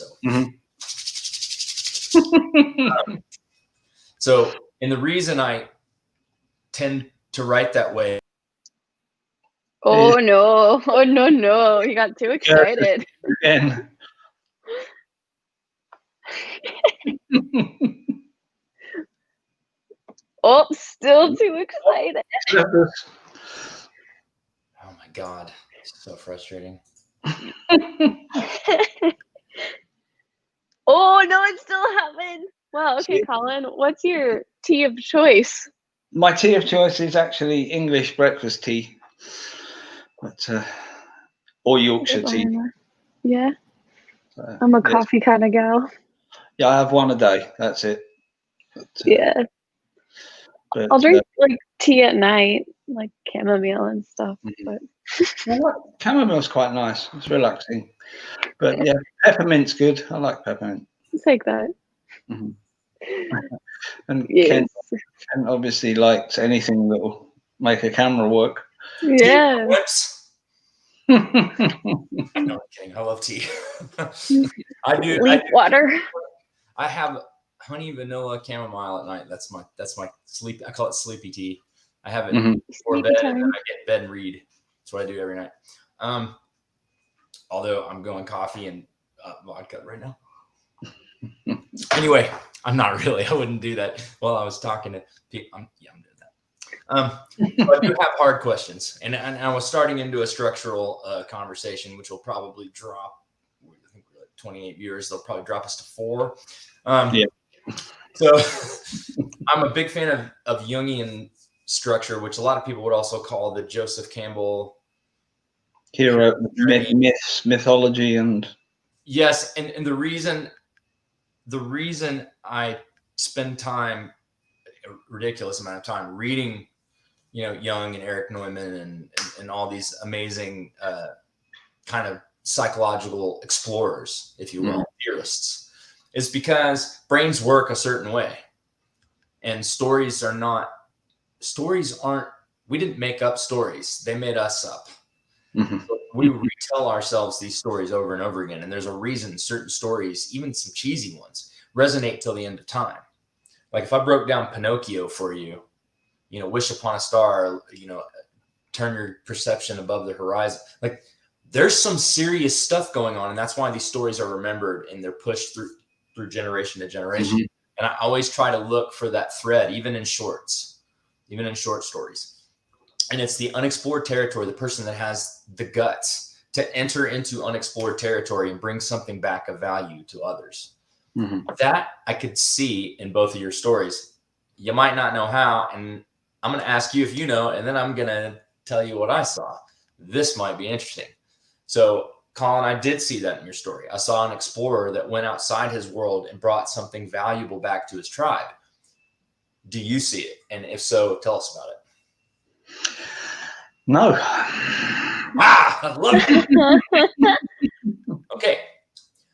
So, and the reason I tend to write that way. Oh no. He got too excited. Again. Oh, still too excited. Oh my God. It's so frustrating. Oh no, it still happened. Wow, okay, Colin, what's your tea of choice? My tea of choice is actually English breakfast tea, but or Yorkshire tea. Yeah, I'm a coffee kind of gal. Yeah, I have one a day. That's it. But, yeah, but, I'll drink like tea at night, like chamomile and stuff. But chamomile's quite nice. It's relaxing. But yeah, peppermint's good. I like peppermint. I'll take that. And Ken obviously likes anything that will make a camera work. Yeah. No, I'm kidding. I love tea. I do. Water. I have honey vanilla chamomile at night. That's my sleep. I call it sleepy tea. I have it before bed, and then I get in bed and read. That's what I do every night. Although I'm going coffee and vodka right now. Anyway, I'm not really. I wouldn't do that while I was talking to people. I'm doing that. But I do have hard questions, and I was starting into a structural conversation, which will probably drop. I think we're at 28 viewers. They'll probably drop us to 4. Yeah. So I'm a big fan of Jungian structure, which a lot of people would also call the Joseph Campbell hero myths, mythology, and yes, and the reason I spend time, a ridiculous amount of time, reading, Jung and Eric Neumann and all these amazing kind of psychological explorers, if you will, theorists, is because brains work a certain way, and stories aren't. We didn't make up stories; they made us up. We retell ourselves these stories over and over again, and there's a reason certain stories, even some cheesy ones, resonate till the end of time. Like if I broke down Pinocchio for you, wish upon a star, turn your perception above the horizon. Like there's some serious stuff going on, and that's why these stories are remembered and they're pushed through generation to generation. And I always try to look for that thread, even in short stories. And it's the unexplored territory, the person that has the guts to enter into unexplored territory and bring something back of value to others. That I could see in both of your stories. You might not know how, and I'm going to ask you if you know, and then I'm going to tell you what I saw. This might be interesting. So, Colin, I did see that in your story. I saw an explorer that went outside his world and brought something valuable back to his tribe. Do you see it? And if so, tell us about it. No. I love it. Okay.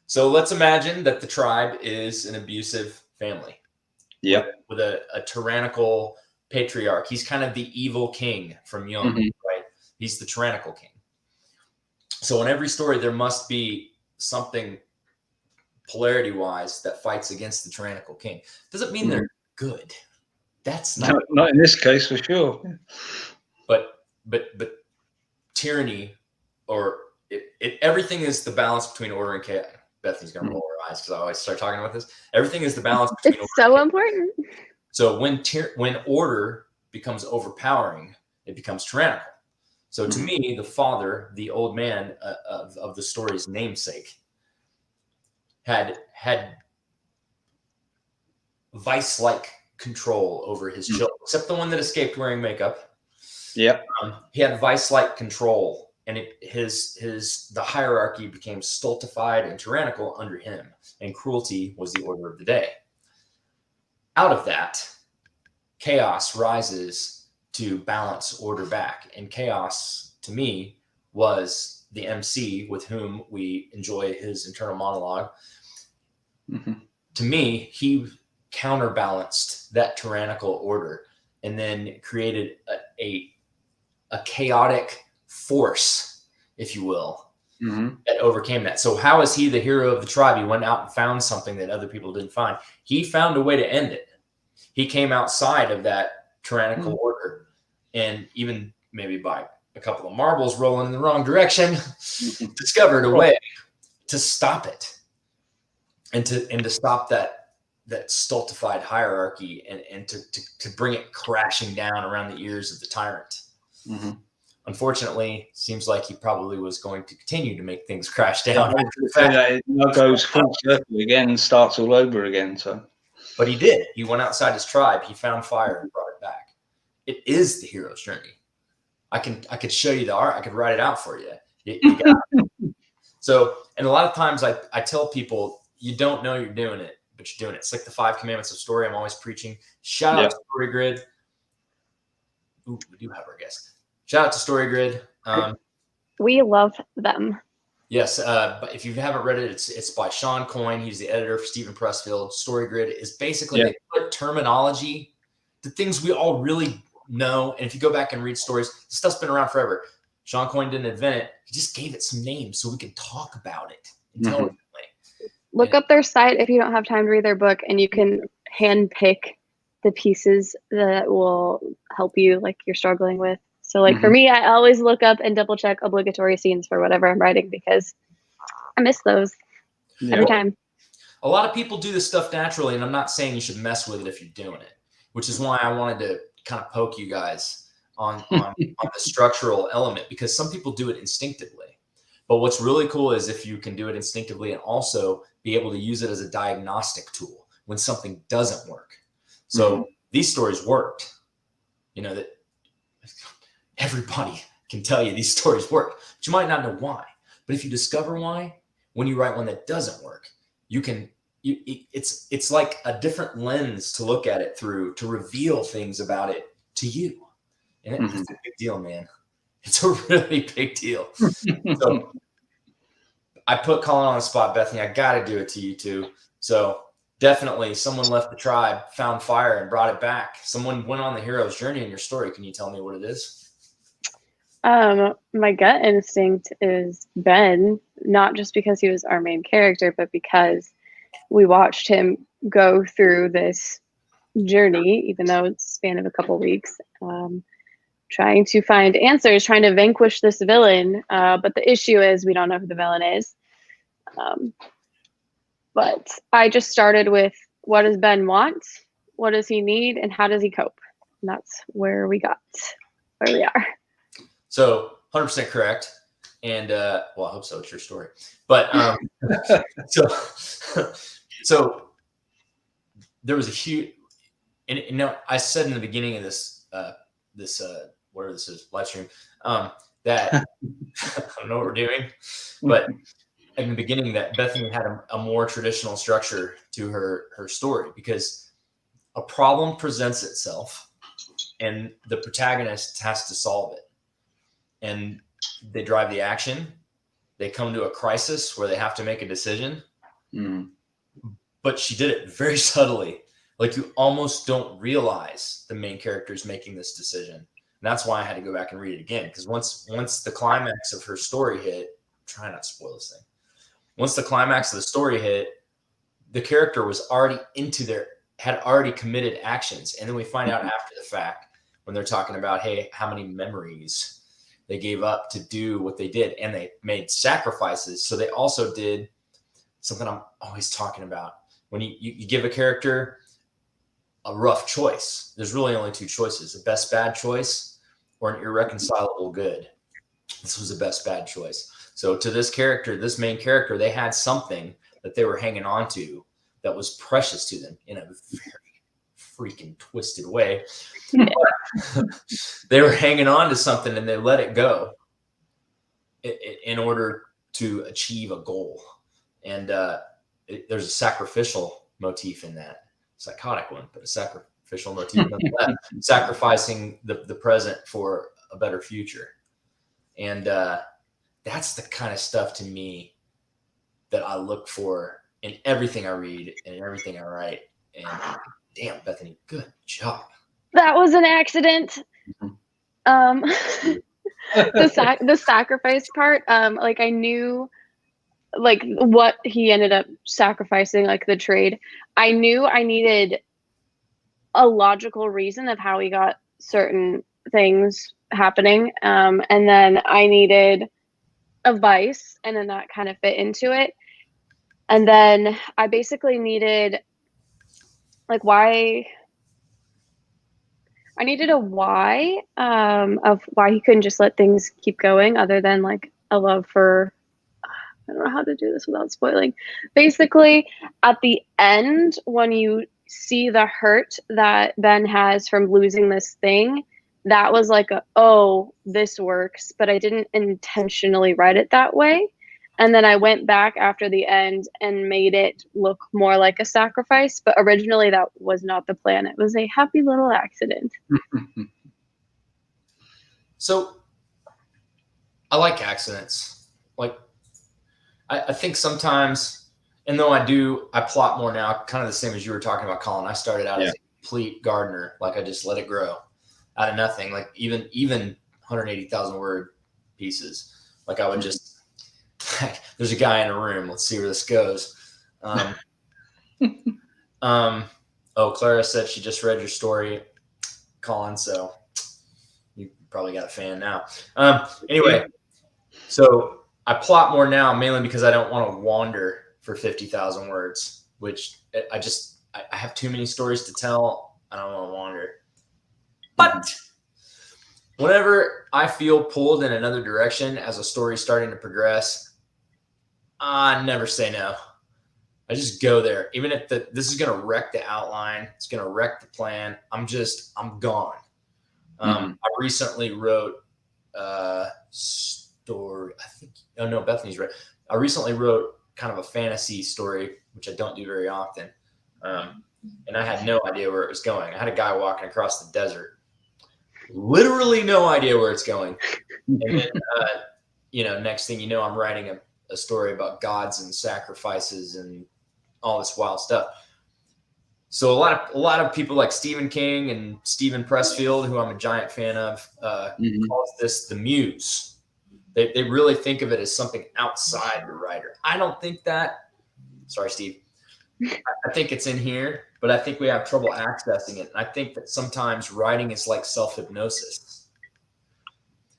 So let's imagine that the tribe is an abusive family. Yep. With a tyrannical patriarch. He's kind of the evil king from Jung, right? He's the tyrannical king. So in every story, there must be something polarity-wise that fights against the tyrannical king. Doesn't mean they're good. That's not in this case for sure. But tyranny, or everything is the balance between order and chaos. Bethany's gonna roll her eyes because I always start talking about this. Everything is the balance between. It's so important. So when order becomes overpowering, it becomes tyrannical. So to me, the father, the old man of the story's namesake, had vice-like control over his children, except the one that escaped wearing makeup. Yeah, he had vice-like control, and the hierarchy became stultified and tyrannical under him, and cruelty was the order of the day. Out of that, chaos rises to balance order back, and chaos, to me, was the MC with whom we enjoy his internal monologue. To me, he counterbalanced that tyrannical order and then created a chaotic force, if you will, that overcame that. So how is he the hero of the tribe? He went out and found something that other people didn't find. He found a way to end it. He came outside of that tyrannical order, and even maybe by a couple of marbles rolling in the wrong direction, discovered a way to stop it and to stop that stultified hierarchy and to bring it crashing down around the ears of the tyrant. Unfortunately, seems like he probably was going to continue to make things crash down. It goes full circle again and starts all over again. So, but he did. He went outside his tribe. He found fire and brought it back. It is the hero's journey. I could show you the art. I could write it out for you. You got it. So, and a lot of times I tell people, you don't know you're doing it, but you're doing it. It's like the 5 commandments of story. I'm always preaching. Shout out to StoryGrid. Ooh, we do have our guest. Shout out to StoryGrid. We love them. Yes, but if you haven't read it, it's by Sean Coyne. He's the editor for Stephen Pressfield. StoryGrid is basically they put terminology, the things we all really know. And if you go back and read stories, this stuff's been around forever. Sean Coyne didn't invent it. He just gave it some names so we can talk about it intelligently. Look up their site if you don't have time to read their book, and you can hand pick the pieces that will help you, like you're struggling with. So like for me, I always look up and double check obligatory scenes for whatever I'm writing because I miss those every time. A lot of people do this stuff naturally, and I'm not saying you should mess with it if you're doing it, which is why I wanted to kind of poke you guys on the structural element, because some people do it instinctively. But what's really cool is if you can do it instinctively and also be able to use it as a diagnostic tool. when something doesn't work. So these stories worked, that everybody can tell you these stories work, but you might not know why. But if you discover why, when you write one that doesn't work, it's like a different lens to look at it through, to reveal things about it to you. And it's a big deal, man. It's a really big deal. So I put Colin on the spot, Bethany. I got to do it to you too. So definitely someone left the tribe, found fire, and brought it back. Someone went on the hero's journey in your story. Can you tell me what it is? My gut instinct is Ben, not just because he was our main character, but because we watched him go through this journey, even though it's a span of a couple weeks, trying to find answers, trying to vanquish this villain. But the issue is we don't know who the villain is. But I just started with, what does Ben want? What does he need? And how does he cope? And that's where we are. So 100% correct. And I hope so. It's your story. But so there was a huge, and I said in the beginning of this whatever this is, live stream, that I don't know what we're doing, but in the beginning that Bethany had a more traditional structure to her story, because a problem presents itself and the protagonist has to solve it. And they drive the action. They come to a crisis where they have to make a decision. But she did it very subtly. Like, you almost don't realize the main character is making this decision. And that's why I had to go back and read it again. Because once the climax of her story hit, try not to spoil this thing. Once the climax of the story hit, the character was already had already committed actions. And then we find out after the fact when they're talking about, hey, how many memories they gave up to do what they did, and they made sacrifices. So they also did something I'm always talking about. When you give a character a rough choice, there's really only two choices: a best bad choice or an irreconcilable good. This was a best bad choice. So to this main character, they had something that they were hanging on to that was precious to them in a very freaking twisted way. They were hanging on to something and they let it go in order to achieve a goal. And there's a sacrificial motif in that, psychotic one, but a sacrificial motif, sacrificing the present for a better future. And that's the kind of stuff to me that I look for in everything I read and everything I write. And damn, Bethany, good job. That was an accident. The sacrifice part, like, I knew like what he ended up sacrificing, like the trade. I knew I needed a logical reason of how he got certain things happening. And then I needed a vice, and then that kind of fit into it. And then I basically needed like why. I needed a why of why he couldn't just let things keep going, other than like a love for, I don't know how to do this without spoiling. Basically, at the end, when you see the hurt that Ben has from losing this thing, that was like oh, this works, but I didn't intentionally write it that way. And then I went back after the end and made it look more like a sacrifice. But originally that was not the plan. It was a happy little accident. So I like accidents. Like, I think sometimes, and though I plot more now, kind of the same as you were talking about, Colin. I started out as a complete gardener. Like, I just let it grow out of nothing. Like even 180,000 word pieces. Like, I would just, there's a guy in a room. Let's see where this goes. Clara said she just read your story, Colin. So you probably got a fan now. Anyway, so I plot more now, mainly because I don't want to wander for 50,000 words, which I have too many stories to tell. I don't want to wander. But whenever I feel pulled in another direction as a story starting to progress, I never say no. I just go there. Even if this is going to wreck the outline, it's going to wreck the plan. I'm gone. I recently wrote a story. Bethany's right. I recently wrote kind of a fantasy story, which I don't do very often. And I had no idea where it was going. I had a guy walking across the desert, literally no idea where it's going. And then, next thing you know, I'm writing a story about gods and sacrifices and all this wild stuff. So a lot of people like Stephen King and Stephen Pressfield, who I'm a giant fan of, calls this the muse. They really think of it as something outside the writer. I don't think that. Sorry, Steve. I think it's in here, but I think we have trouble accessing it. And I think that sometimes writing is like self-hypnosis.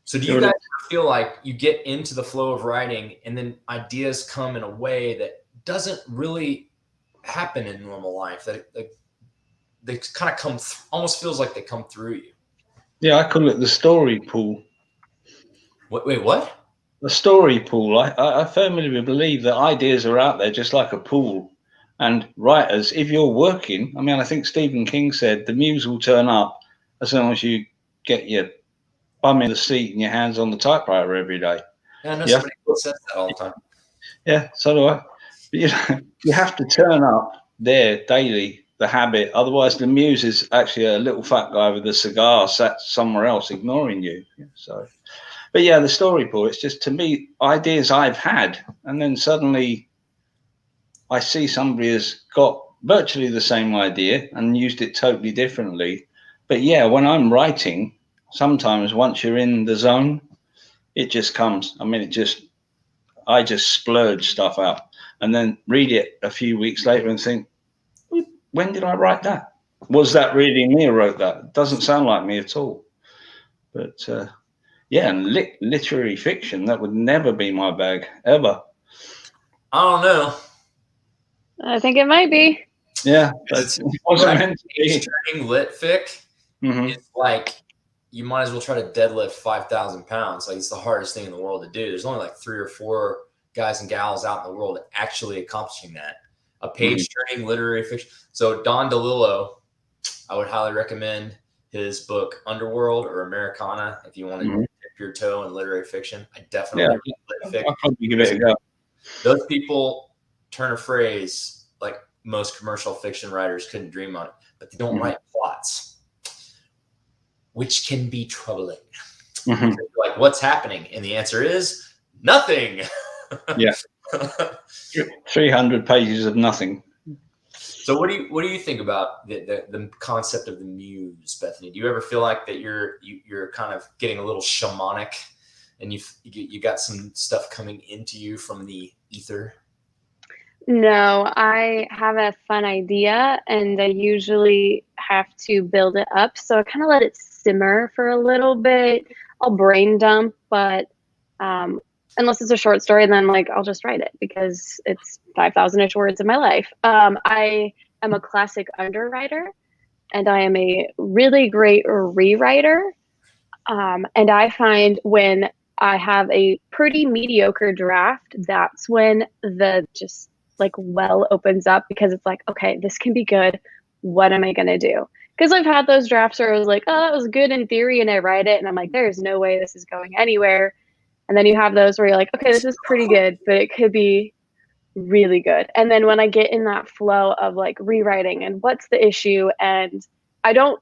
So do you guys feel like you get into the flow of writing and then ideas come in a way that doesn't really happen in normal life, that they kind of come almost feels like they come through you? Yeah, I call it the story pool. Wait, what? The story pool. I firmly believe that ideas are out there just like a pool. And writers, if you're working, I think Stephen King said the muse will turn up as long as you get your bum in the seat and your hands on the typewriter every day. Yeah, I know somebody says that all the time. Yeah, so do I. But you have to turn up there daily, the habit. Otherwise, the muse is actually a little fat guy with a cigar sat somewhere else ignoring you. So, but yeah, the story pool, it's just, to me, ideas I've had, and then suddenly I see somebody has got virtually the same idea and used it totally differently. But yeah, when I'm writing, sometimes once you're in the zone, it just comes. I just splurge stuff out and then read it a few weeks later and think, when did I write that? Was that really me who wrote that? It doesn't sound like me at all. But yeah, and literary fiction, that would never be my bag, ever. I don't know. I think it might be. Yeah, it wasn't meant to be. Turning lit fic is like, you might as well try to deadlift 5,000 pounds. Like, it's the hardest thing in the world to do. There's only like 3 or 4 guys and gals out in the world actually accomplishing that. A page turning literary fiction. So Don DeLillo, I would highly recommend his book Underworld or Americana if you want to dip your toe in literary fiction. I definitely I'll probably give it a go. Those people turn a phrase like most commercial fiction writers couldn't dream on it, but they don't write plots, which can be troubling. Like, what's happening? And the answer is nothing. Yeah. 300 pages of nothing. So what do you think about the concept of the muse, Bethany? Do you ever feel like that you're kind of getting a little shamanic and you got some stuff coming into you from the ether? No, I have a fun idea and I usually have to build it up. So I kind of let it simmer for a little bit. I'll brain dump, but unless it's a short story, then I'll just write it because it's 5,000-ish words in my life. I am a classic underwriter and I am a really great rewriter. And I find when I have a pretty mediocre draft, that's when the well opens up, because it's like, okay, this can be good. What am I going to do? Because I've had those drafts where I was like, oh, that was good in theory. And I write it and I'm like, there's no way this is going anywhere. And then you have those where you're like, okay, this is pretty good, but it could be really good. And then when I get in that flow of rewriting and what's the issue, and I don't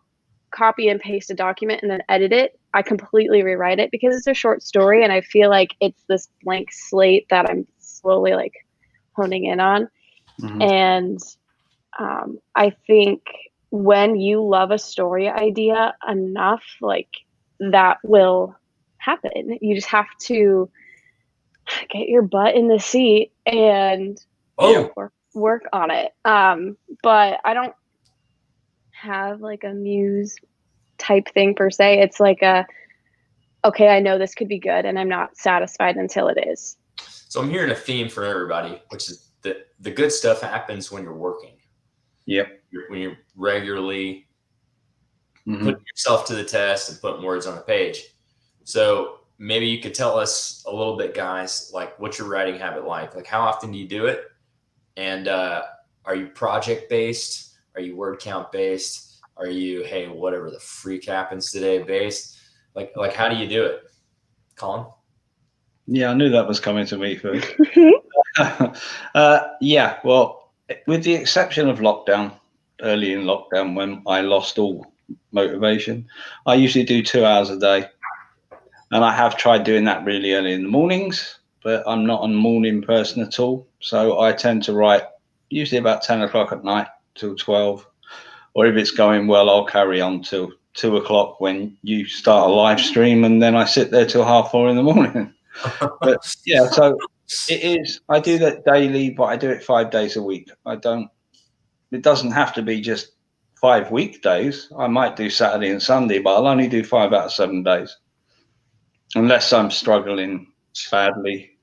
copy and paste a document and then edit it, I completely rewrite it because it's a short story. And I feel like it's this blank slate that I'm slowly honing in on. And I think when you love a story idea enough, that will happen. You just have to get your butt in the seat and work on it. But I don't have a muse type thing per se. It's okay, I know this could be good and I'm not satisfied until it is. So I'm hearing a theme for everybody, which is that the good stuff happens when you're working. Yep. When you're regularly putting yourself to the test and putting words on the page. So maybe you could tell us a little bit, guys, what's your writing habit like? How often do you do it? And are you project based? Are you word count based? Are you, hey, whatever the freak happens today based? Like how do you do it, Colin? Yeah, I knew that was coming to me first. Yeah, well, with the exception of lockdown, early in lockdown when I lost all motivation, I usually do 2 hours a day. And I have tried doing that really early in the mornings, but I'm not a morning person at all. So I tend to write usually about 10 o'clock at night till 12. Or if it's going well, I'll carry on till 2 o'clock when you start a live stream, and then I sit there till 4:30 in the morning. But yeah, so it is. I do that daily, but I do it 5 days a week. I don't. It doesn't have to be just 5 weekdays. I might do Saturday and Sunday, but I'll only do 5 out of 7 days, unless I'm struggling badly,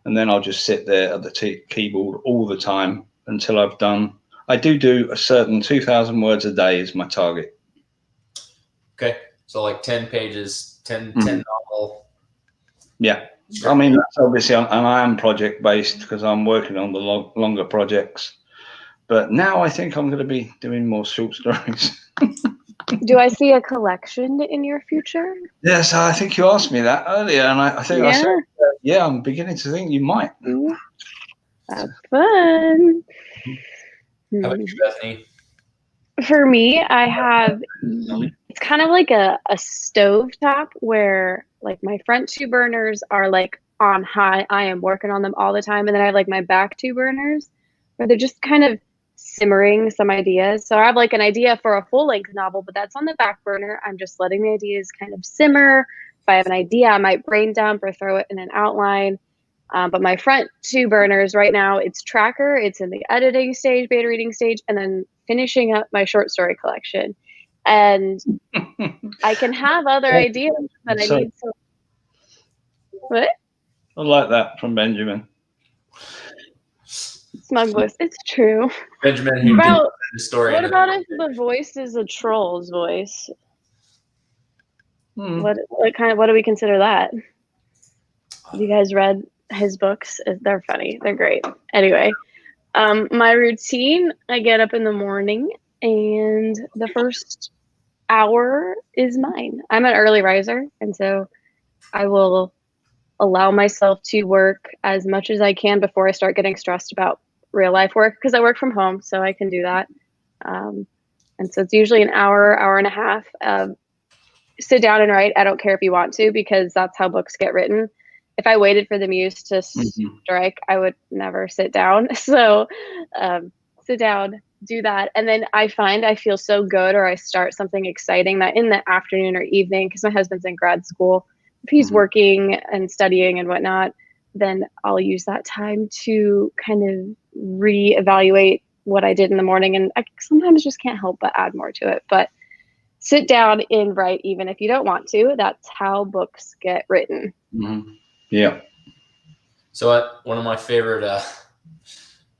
and then I'll just sit there at the keyboard all the time until I've done. I do a certain 2,000 words a day is my target. Okay, so like 10 pages, 10 novel. Yeah. I mean, that's obviously, and I am project based because I'm working on the longer projects. But now I think I'm going to be doing more short stories. Do I see a collection in your future? Yes, I think you asked me that earlier, and I think I said, yeah, I'm beginning to think you might. That's fun. How about you, Bethany? For me, I have, it's kind of like a stovetop where like my front two burners are like on high. I am working on them all the time. And then I have like my back two burners where they're just kind of simmering some ideas. So I have like an idea for a full length novel, but that's on the back burner. I'm just letting the ideas kind of simmer. If I have an idea, I might brain dump or throw it in an outline. But my front two burners right now, it's Tracker. It's in the editing stage, beta reading stage, and then finishing up my short story collection. And I can have other ideas, but I need some. What? I like that from Benjamin. Smug voice. It's true. Benjamin, who did the story. What about if the voice is a troll's voice? What do we consider that? You guys read his books? They're funny. They're great. Anyway, my routine, I get up in the morning and the first hour is mine. I'm an early riser, and so I will allow myself to work as much as I can before I start getting stressed about real life work, because I work from home, so I can do that. And so it's usually an hour, hour and a half. Sit down and write. I don't care if you want to, because that's how books get written. If I waited for the muse to strike, I would never sit down. So sit down, do that. And then I find I feel so good, or I start something exciting, that in the afternoon or evening, because my husband's in grad school, if he's working and studying and whatnot, then I'll use that time to kind of reevaluate what I did in the morning. And I sometimes just can't help but add more to it. But sit down and write, even if you don't want to. That's how books get written. Yeah. So one of my favorite, I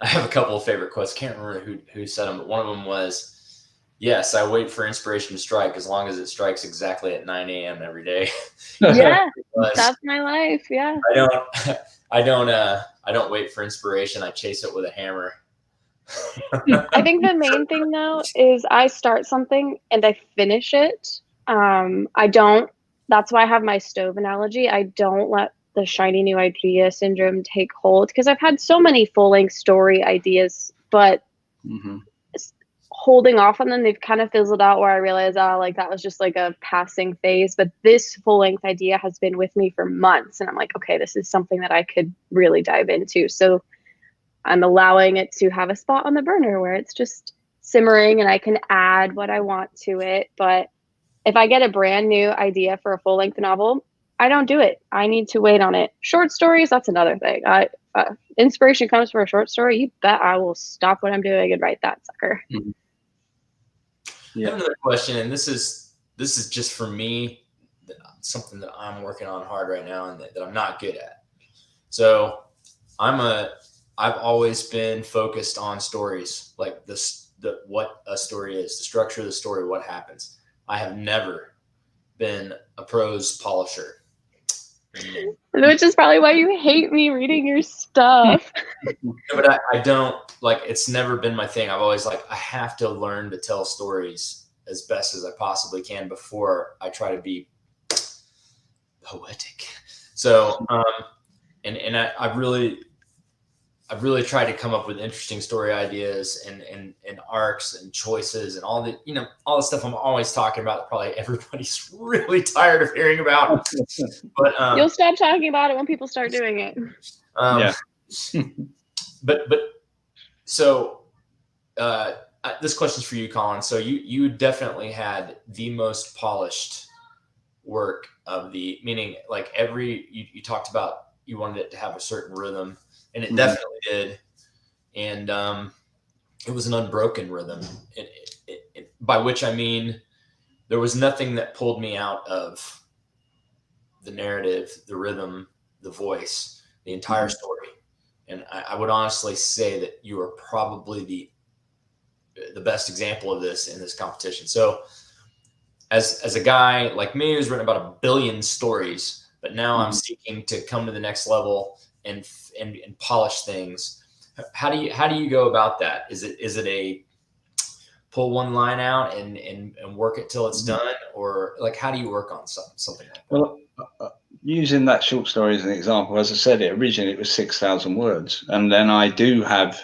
have a couple of favorite quotes. Can't remember who said them, but one of them was, yes, I wait for inspiration to strike as long as it strikes exactly at 9 a.m. every day. Yeah, that's my life. Yeah. I don't wait for inspiration. I chase it with a hammer. I think the main thing though is I start something and I finish it. That's why I have my stove analogy. I don't let the shiny new idea syndrome take hold, because I've had so many full-length story ideas, but holding off on them, they've kind of fizzled out, where I realize, like that was just like a passing phase. But this full-length idea has been with me for months, and I'm like, okay, this is something that I could really dive into. So I'm allowing it to have a spot on the burner where it's just simmering and I can add what I want to it. But if I get a brand new idea for a full-length novel, I don't do it. I need to wait on it. Short stories, that's another thing. Inspiration comes for a short story, you bet I will stop what I'm doing and write that sucker. I have another question, and this is just for me, something that I'm working on hard right now and that I'm not good at. So I've always been focused on stories, like what a story is, the structure of the story, what happens. I have never been a prose polisher. Which is probably why you hate me reading your stuff. No, but I don't like. It's never been my thing. I've always like I have to learn to tell stories as best as I possibly can before I try to be poetic. So, and I've really tried to come up with interesting story ideas and arcs and choices and all the, all the stuff I'm always talking about that probably everybody's really tired of hearing about. But You'll stop talking about it when people start doing it. Yeah. but so this question's for you, Colin. So you definitely had the most polished work of the, meaning like you talked about you wanted it to have a certain rhythm, and it definitely did. And it was an unbroken rhythm, by which I mean there was nothing that pulled me out of the narrative, the rhythm, the voice, the entire story. And I would honestly say that you are probably the best example of this in this competition. So as a guy like me who's written about 1 billion stories, but now I'm seeking to come to the next level and polish things. How do you go about that? Is it a pull one line out and work it till it's done, or like how do you work on something like that? Well, using that short story as an example, as I said, originally it was 6,000 words, and then I do have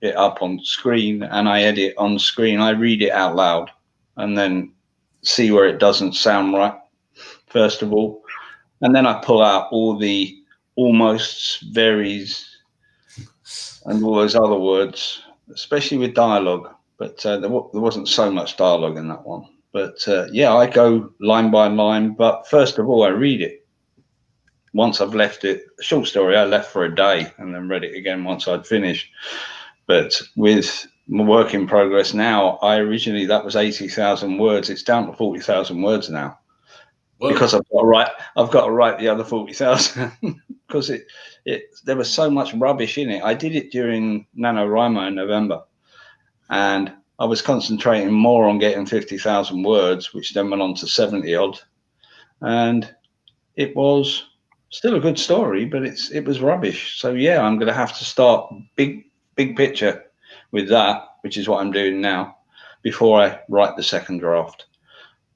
it up on screen, and I edit on screen. I read it out loud, and then see where it doesn't sound right, first of all, and then I pull out all the almosts, varies, and all those other words, especially with dialogue. But there wasn't so much dialogue in that one. But yeah, I go line by line. But first of all, I read it. Once I've left it, a short story, I left for a day and then read it again once I'd finished. But with my work in progress now, that was 80,000 words. It's down to 40,000 words now. Whoa. Because I've got to write the other 40,000 because there was so much rubbish in it. I did it during NaNoWriMo in November, and I was concentrating more on getting 50,000 words, which then went on to 70 odd, and it was still a good story, but it was rubbish. So yeah, I'm going to have to start big picture with that, which is what I'm doing now, before I write the second draft.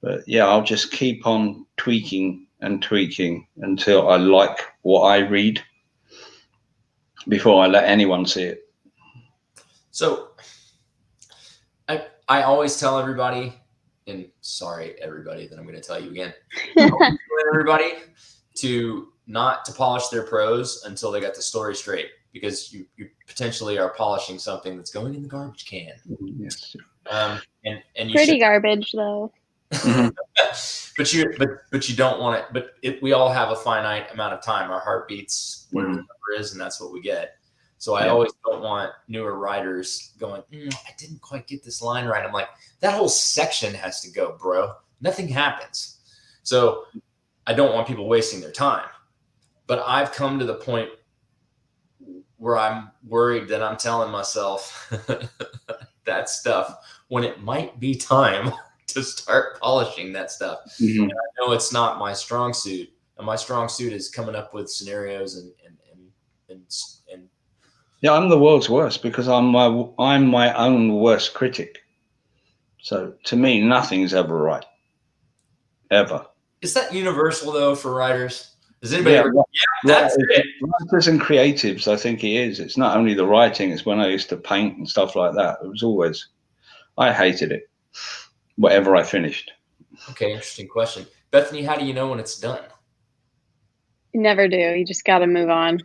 But yeah, I'll just keep on tweaking until I like what I read before I let anyone see it. So I always tell everybody, and sorry, everybody, that I'm going to tell you again, everybody to not to polish their prose until they got the story straight, because you potentially are polishing something that's going in the garbage can. Yes. And you pretty garbage though. but you don't want it. But we all have a finite amount of time. Our heart beats whatever the number is, and that's what we get. So I always don't want newer writers going, I didn't quite get this line right. I'm like, that whole section has to go, bro. Nothing happens. So I don't want people wasting their time. But I've come to the point where I'm worried that I'm telling myself that stuff when it might be time to start polishing that stuff. And I know it's not my strong suit, and my strong suit is coming up with scenarios and yeah, I'm the world's worst because I'm my own worst critic. So to me, nothing's ever right, ever. Is that universal though for writers? Does anybody ever? That's it. Writers and creatives, I think it is. It's not only the writing; it's when I used to paint and stuff like that. It was always, I hated it, whatever I finished. Okay, interesting question, Bethany. How do you know when it's done? You never do. You just got to move on.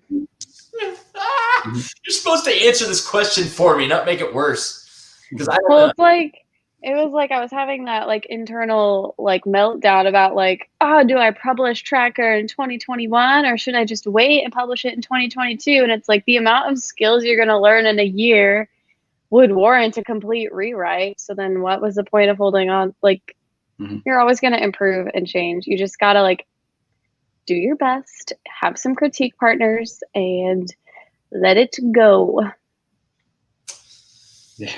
You're supposed to answer this question for me, not make it worse. Because it was like I was having that like internal like meltdown about like, do I publish Tracker in 2021 or should I just wait and publish it in 2022? And it's like the amount of skills you're going to learn in a year would warrant a complete rewrite. So then what was the point of holding on? Like you're always going to improve and change. You just got to like do your best, have some critique partners, and let it go. Yeah.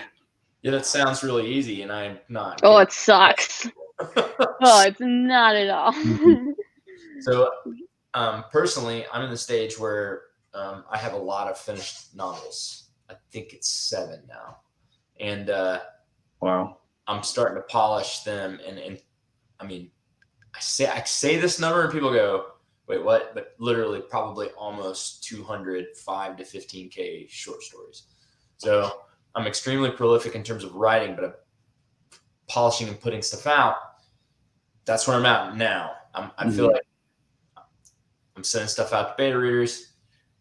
Yeah, that sounds really easy, and I'm not. Oh, it sucks. Oh, it's not at all. So Personally, I'm in the stage where I have a lot of finished novels. I think it's 7 now. And Wow. I'm starting to polish them. And I mean, I say this number and people go, wait, what? But literally probably almost 205 to 15K short stories. So I'm extremely prolific in terms of writing, but I'm polishing and putting stuff out. That's where I'm at now. I feel like I'm sending stuff out to beta readers,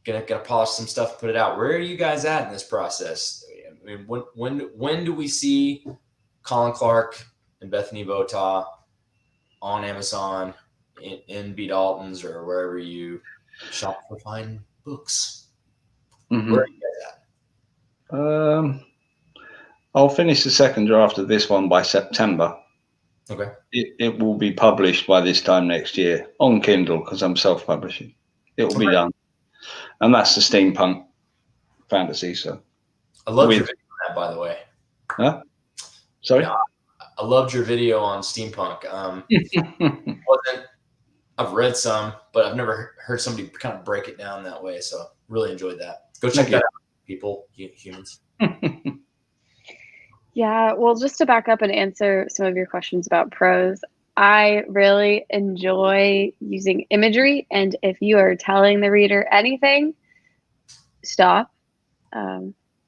gonna polish some stuff, put it out. Where are you guys at in this process? I mean, when do we see Colin Clark and Bethany Votaw on Amazon, in B. Dalton's, or wherever you shop for fine books? Where are you guys at? I'll finish the second draft of this one by September. Okay. It will be published by this time next year on Kindle because I'm self-publishing. It will be done, and that's the steampunk fantasy. So I loved your video on that, by the way. Huh? Sorry? Yeah, I loved your video on steampunk. I've read some, but I've never heard somebody kind of break it down that way. So really enjoyed that. Go check that out, people, humans. Yeah, well, just to back up and answer some of your questions about prose, I really enjoy using imagery. And if you are telling the reader anything, stop.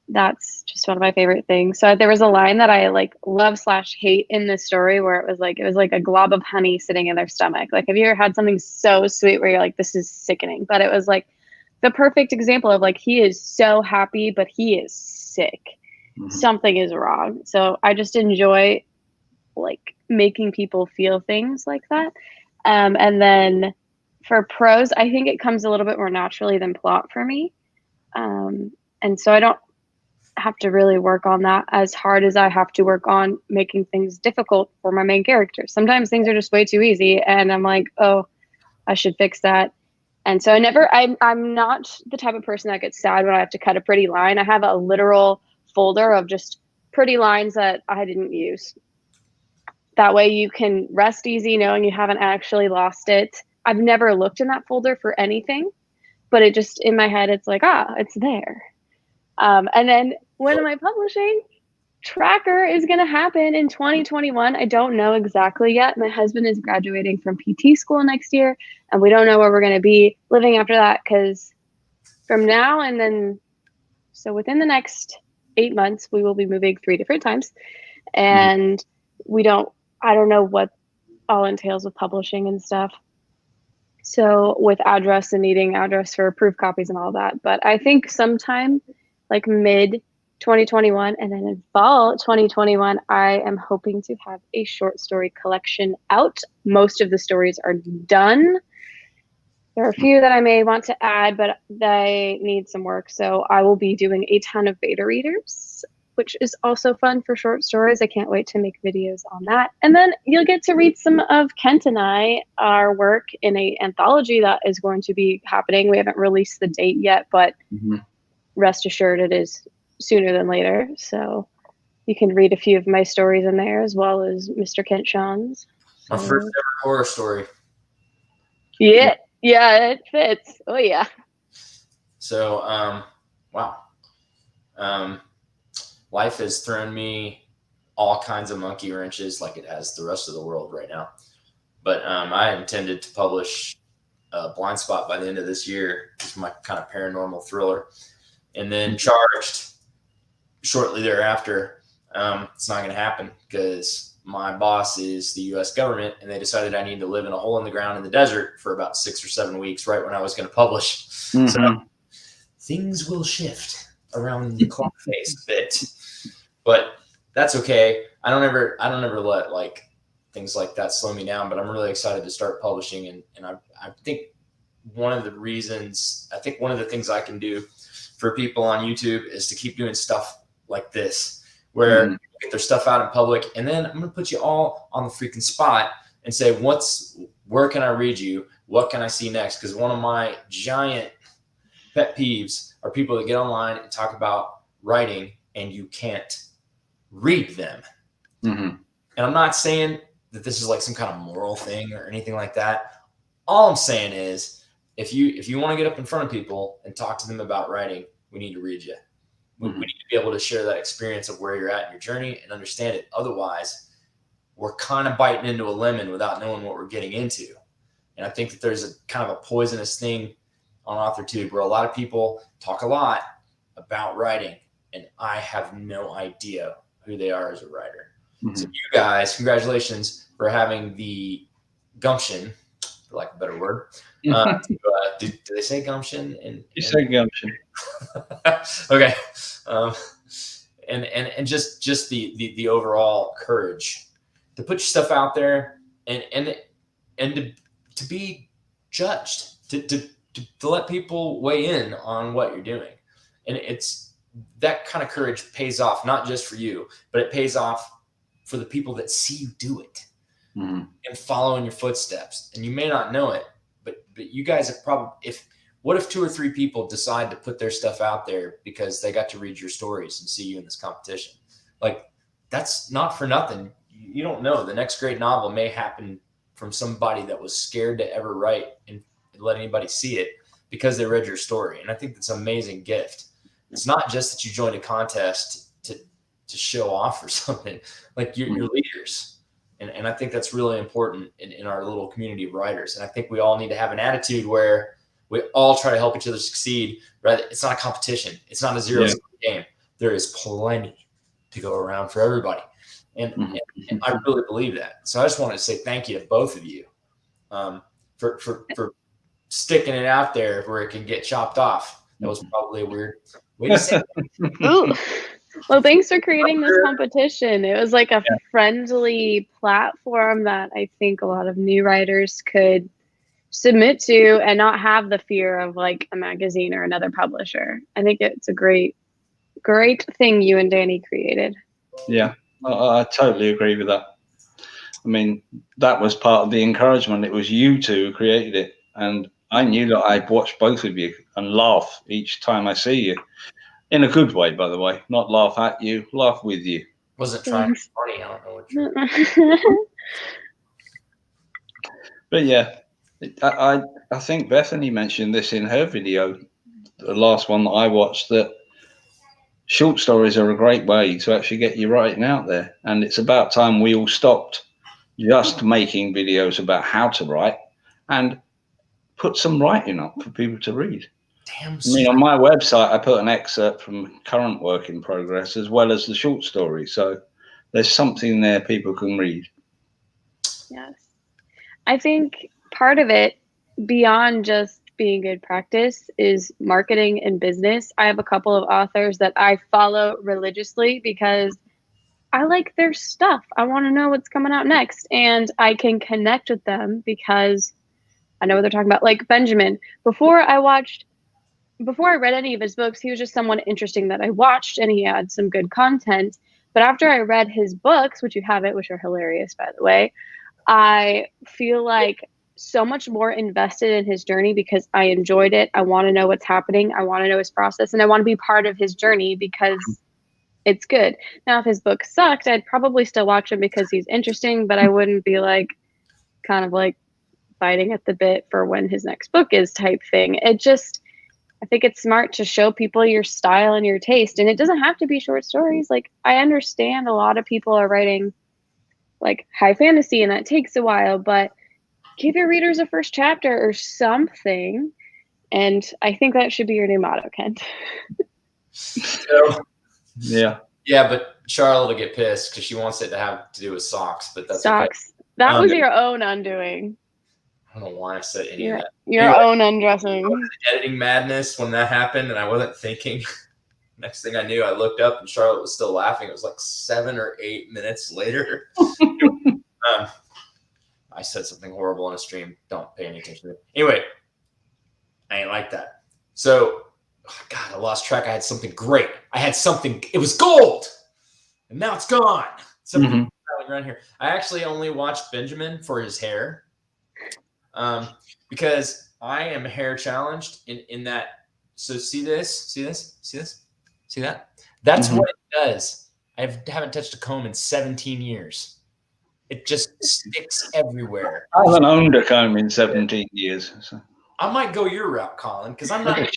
That's just one of my favorite things. So there was a line that I love/hate in this story where it was like a glob of honey sitting in their stomach. Like, have you ever had something so sweet where you're like, this is sickening? But it was like the perfect example of like, he is so happy, but he is sick. Something is wrong. So I just enjoy like making people feel things like that. And then for prose, I think it comes a little bit more naturally than plot for me. And so I don't have to really work on that as hard as I have to work on making things difficult for my main character. Sometimes things are just way too easy and I'm like, oh, I should fix that. And so I'm not the type of person that gets sad when I have to cut a pretty line. I have a literal folder of just pretty lines that I didn't use. That way you can rest easy knowing you haven't actually lost it. I've never looked in that folder for anything, but it just, in my head, it's like, it's there. And then when am I publishing? Tracker is going to happen in 2021. I don't know exactly yet. My husband is graduating from PT school next year, and we don't know where we're going to be living after that, because from now and then, so within the next 8 months, we will be moving 3 different times. And I don't know what all entails with publishing and stuff. So with address and needing address for approved copies and all that. But I think sometime like mid 2021 and then in fall 2021, I am hoping to have a short story collection out. Most of the stories are done. There are a few that I may want to add, but they need some work. So I will be doing a ton of beta readers, which is also fun for short stories. I can't wait to make videos on that. And then you'll get to read some of Kent and our work in an anthology that is going to be happening. We haven't released the date yet, but rest assured it is sooner than later. So you can read a few of my stories in there as well as Mr. Kent Sean's. My first ever horror story. Yeah, it fits. Oh, yeah. So, wow. Life has thrown me all kinds of monkey wrenches like it has the rest of the world right now. But I intended to publish Blind Spot by the end of this year. It's my kind of paranormal thriller. And then Charged shortly thereafter. It's not going to happen because my boss is the U.S. government, and they decided I need to live in a hole in the ground in the desert for about 6 or 7 weeks right when I was going to publish. So things will shift around the clock face a bit. But that's okay. I don't ever let like things like that slow me down, but I'm really excited to start publishing. And I think one of the things I can do for people on YouTube is to keep doing stuff like this, where you get their stuff out in public. And then I'm going to put you all on the freaking spot and say, where can I read you? What can I see next? Because one of my giant pet peeves are people that get online and talk about writing and you can't read them. And I'm not saying that this is like some kind of moral thing or anything like that. All I'm saying is if you want to get up in front of people and talk to them about writing, we need to read you. We need to be able to share that experience of where you're at in your journey and understand it. Otherwise, we're kind of biting into a lemon without knowing what we're getting into. And I think that there's a kind of a poisonous thing on AuthorTube where a lot of people talk a lot about writing, and I have no idea who they are as a writer. So you guys, congratulations for having the gumption, for lack of a better word. Do they say gumption? You say gumption. Okay. And just the overall courage to put your stuff out there and to be judged, to let people weigh in on what you're doing. And it's that kind of courage pays off, not just for you, but it pays off for the people that see you do it and follow in your footsteps. And you may not know it, but you guys have probably, what if 2 or 3 people decide to put their stuff out there because they got to read your stories and see you in this competition? Like, that's not for nothing. You don't know. The next great novel may happen from somebody that was scared to ever write and let anybody see it because they read your story. And I think that's an amazing gift. It's not just that you joined a contest to show off or something. Like, you're leaders. And I think that's really important in our little community of writers. And I think we all need to have an attitude where we all try to help each other succeed. Rather, it's not a competition. It's not a zero-sum game. There is plenty to go around for everybody. And I really believe that. So I just wanted to say thank you to both of you for sticking it out there where it can get chopped off. That was probably a weird way to say it. Ooh. Well, thanks for creating this competition. It was like a friendly platform that I think a lot of new writers could submit to and not have the fear of like a magazine or another publisher. I think it's a great thing you and Danny created. Yeah, I totally agree with that. I mean, that was part of the encouragement. It was you two who created it. And I knew that I'd watch both of you and laugh each time I see you. In a good way, by the way. Not laugh at you, laugh with you. Wasn't trying to be funny. I don't know what you're But yeah, I think Bethany mentioned this in her video, the last one that I watched, that short stories are a great way to actually get your writing out there. And it's about time we all stopped just making videos about how to write and put some writing up for people to read. damn. I mean, on my website, I put an excerpt from current work in progress as well as the short story. So there's something there people can read. Yes. I think part of it, beyond just being good practice, is marketing and business. I have a couple of authors that I follow religiously because I like their stuff. I want to know what's coming out next. And I can connect with them because I know what they're talking about. Like Benjamin, before I read any of his books, he was just someone interesting that I watched, and he had some good content. But after I read his books, which you haven't, which are hilarious, by the way, I feel like so much more invested in his journey because I enjoyed it. I want to know what's happening. I want to know his process, and I want to be part of his journey because it's good. Now, if his book sucked, I'd probably still watch him because he's interesting, but I wouldn't be like kind of like biting at the bit for when his next book is type thing. I think it's smart to show people your style and your taste. And it doesn't have to be short stories. Like, I understand a lot of people are writing like high fantasy and that takes a while, but give your readers a first chapter or something. And I think that should be your new motto, Kent. So, Yeah. yeah, but Charlotte will get pissed because she wants it to have to do with socks, but that's Socks. okay. That was your own undoing. I don't know why I said any of that. Your own undressing. Editing madness when that happened, and I wasn't thinking. Next thing I knew, I looked up and Charlotte was still laughing. It was like 7 or 8 minutes later. I said something horrible on a stream. Don't pay any attention to it. Anyway, I ain't like that. So, God, I lost track. I had something great. I had something. It was gold, and now it's gone. Something around here. I actually only watched Benjamin for his hair. Because I am hair challenged in that. So see that? That's what it does. I haven't touched a comb in 17 years. It just sticks everywhere. I haven't owned a comb in 17 years. So. I might go your route, Colin, because I'm not. I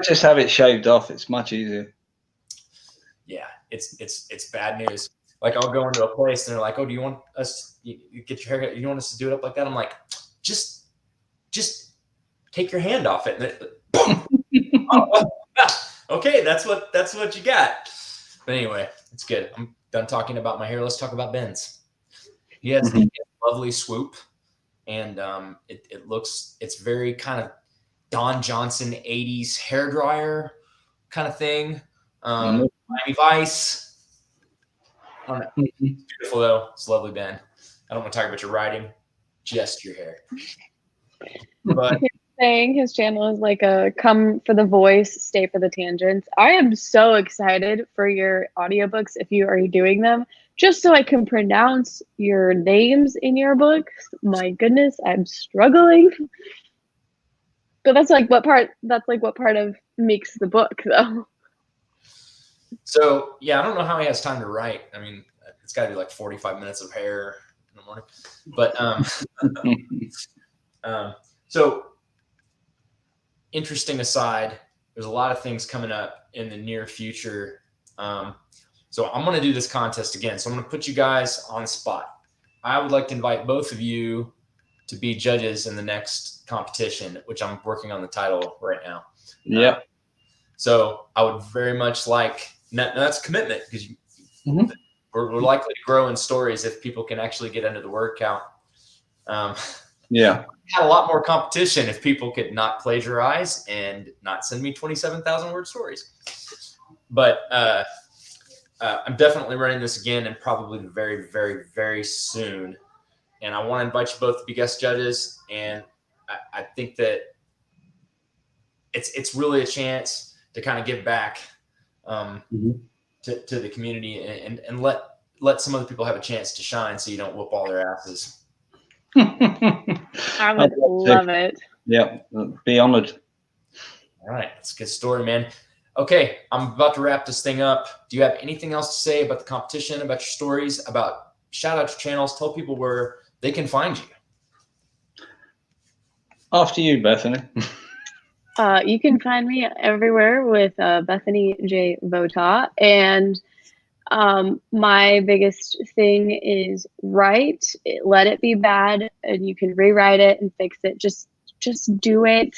just have it shaved off. It's much easier. Yeah, it's bad news. Like I'll go into a place and they're like, "Oh, do you want us? You get your haircut? You want us to do it up like that?" I'm like, just take your hand off it. And okay, that's what you got. But anyway, it's good. I'm done talking about my hair. Let's talk about Ben's. He has a lovely swoop, and it's very kind of Don Johnson 80s hair dryer kind of thing. Miami Vice. I don't know. It's beautiful though. It's lovely, Ben. I don't want to talk about your writing, just your hair. But saying his channel is like a come for the voice, stay for the tangents. I am so excited for your audiobooks if you are doing them, just so I can pronounce your names in your books. My goodness, I'm struggling. But that's like what part of makes the book though. So yeah, I don't know how he has time to write. I mean, it's got to be like 45 minutes of hair in the morning. But so interesting aside, there's a lot of things coming up in the near future. So I'm going to do this contest again. So I'm going to put you guys on the spot. I would like to invite both of you to be judges in the next competition, which I'm working on the title right now. Yeah. So I would very much like, now that's commitment because we're likely to grow in stories if people can actually get under the word count. Yeah. Had a lot more competition if people could not plagiarize and not send me 27,000 word stories. But I'm definitely running this again and probably very, very, very soon. And I want to invite you both to be guest judges. And I think that it's really a chance to kind of give back to the community and let some other people have a chance to shine so you don't whoop all their asses. I would love it. Yeah, be honored. All right, that's a good story, man. Okay, I'm about to wrap this thing up. Do you have anything else to say about the competition, about your stories, about shout out your channels? Tell people where they can find you. After you, Bethany. You can find me everywhere with Bethany J. Votaw. And my biggest thing is write, let it be bad, and you can rewrite it and fix it. Just do it.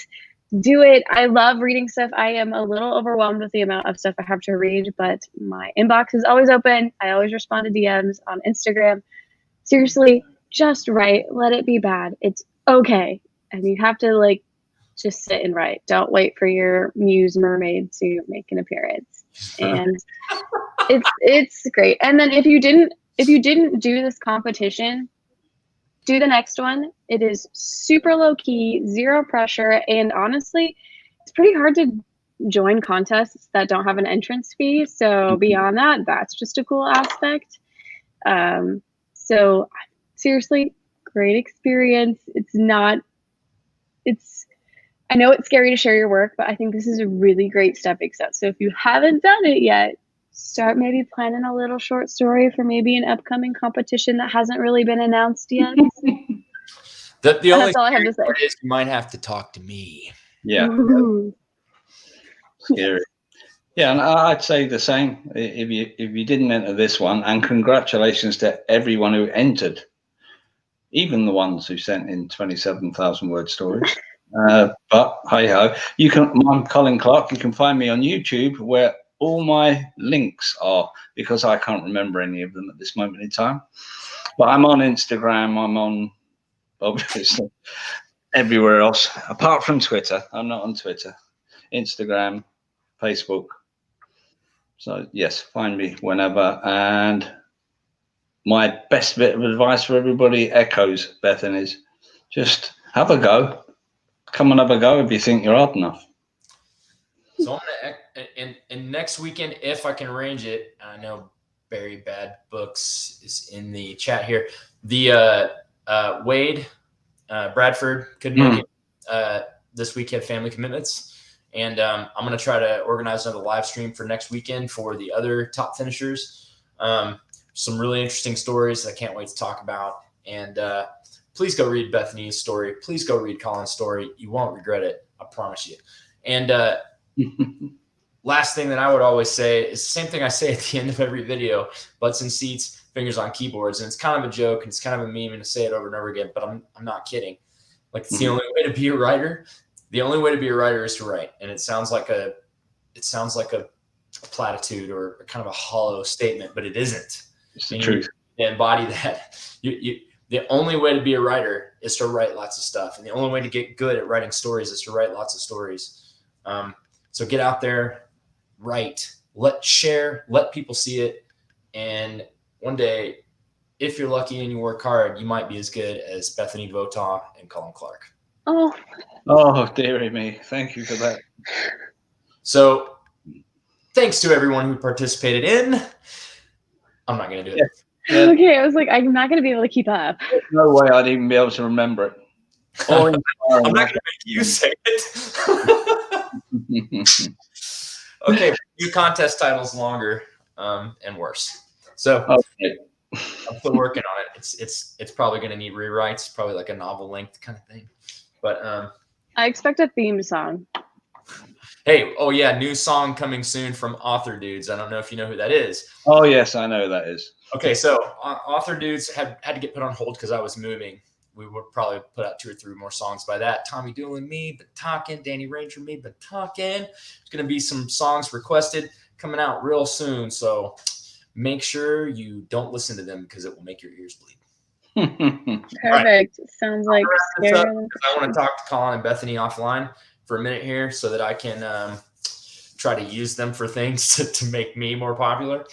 Do it. I love reading stuff. I am a little overwhelmed with the amount of stuff I have to read, but my inbox is always open. I always respond to DMs on Instagram. Seriously, just write. Let it be bad. It's okay. And you have to just sit and write. Don't wait for your muse mermaid to make an appearance. And it's great. And then if you didn't do this competition, do the next one. It is super low key, zero pressure, and honestly, it's pretty hard to join contests that don't have an entrance fee. So beyond that, that's just a cool aspect. So seriously, great experience. I know it's scary to share your work, but I think this is a really great stepping stone. So if you haven't done it yet, start maybe planning a little short story for maybe an upcoming competition that hasn't really been announced yet. The only that's all I have to say. Is you might have to talk to me. Yeah. Scary. Yeah, and I'd say the same if you didn't enter this one, and congratulations to everyone who entered, even the ones who sent in 27,000 word stories. But hey ho, I'm Colin Clark. You can find me on YouTube where all my links are, because I can't remember any of them at this moment in time. But I'm on Instagram. I'm on, obviously, everywhere else apart from Twitter. I'm not on Twitter. Instagram, Facebook. So yes, find me whenever. And my best bit of advice for everybody echoes Bethany's. Just have a go. Come and have a go if you think you're hard enough. So I'm gonna and next weekend, if I can arrange it. I know Barry Bad Books is in the chat here. The Wade Bradford couldn't make it this week. He had family commitments, and I'm gonna try to organize another live stream for next weekend for the other top finishers. Some really interesting stories I can't wait to talk about. And please go read Bethany's story. Please go read Colin's story. You won't regret it. I promise you. And last thing that I would always say is the same thing I say at the end of every video: butts in seats, fingers on keyboards. And it's kind of a joke and it's kind of a meme and to say it over and over again, but I'm not kidding. Like, it's the only way to be a writer. The only way to be a writer is to write. And it sounds like a platitude or kind of a hollow statement, but it isn't. It's the truth. You embody that. The only way to be a writer is to write lots of stuff. And the only way to get good at writing stories is to write lots of stories. So get out there, write, let people see it. And one day, if you're lucky and you work hard, you might be as good as Bethany Votaw and Colin Clark. Oh, dearie me. Thank you for that. So thanks to everyone who participated in. I'm not going to do it. Yeah. Okay, I was like, I'm not going to be able to keep up. There's no way I'd even be able to remember it. I'm not going to make you say it. Okay, new contest titles longer and worse. So okay. I'm still working on it. It's probably going to need rewrites, probably like a novel length kind of thing. But I expect a theme song. Hey, oh yeah, new song coming soon from Author Dudes. I don't know if you know who that is. Oh yes, I know who that is. Okay, so Author Dudes had to get put on hold because I was moving. We would probably put out 2 or 3 more songs by that. Tommy Doolin, me, but talking. Danny Ranger, me, but talking. There's going to be some songs requested coming out real soon. So make sure you don't listen to them because it will make your ears bleed. Perfect. Right. Sounds like I want to talk to Colin and Bethany offline for a minute here so that I can try to use them for things to make me more popular.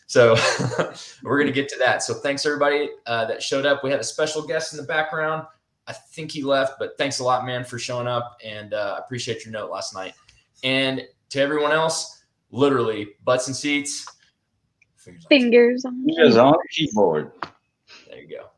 So we're going to get to that. So thanks everybody that showed up. We had a special guest in the background. I think he left, but thanks a lot, man, for showing up. And I appreciate your note last night. And to everyone else, literally butts and seats, fingers on on the keyboard. There you go.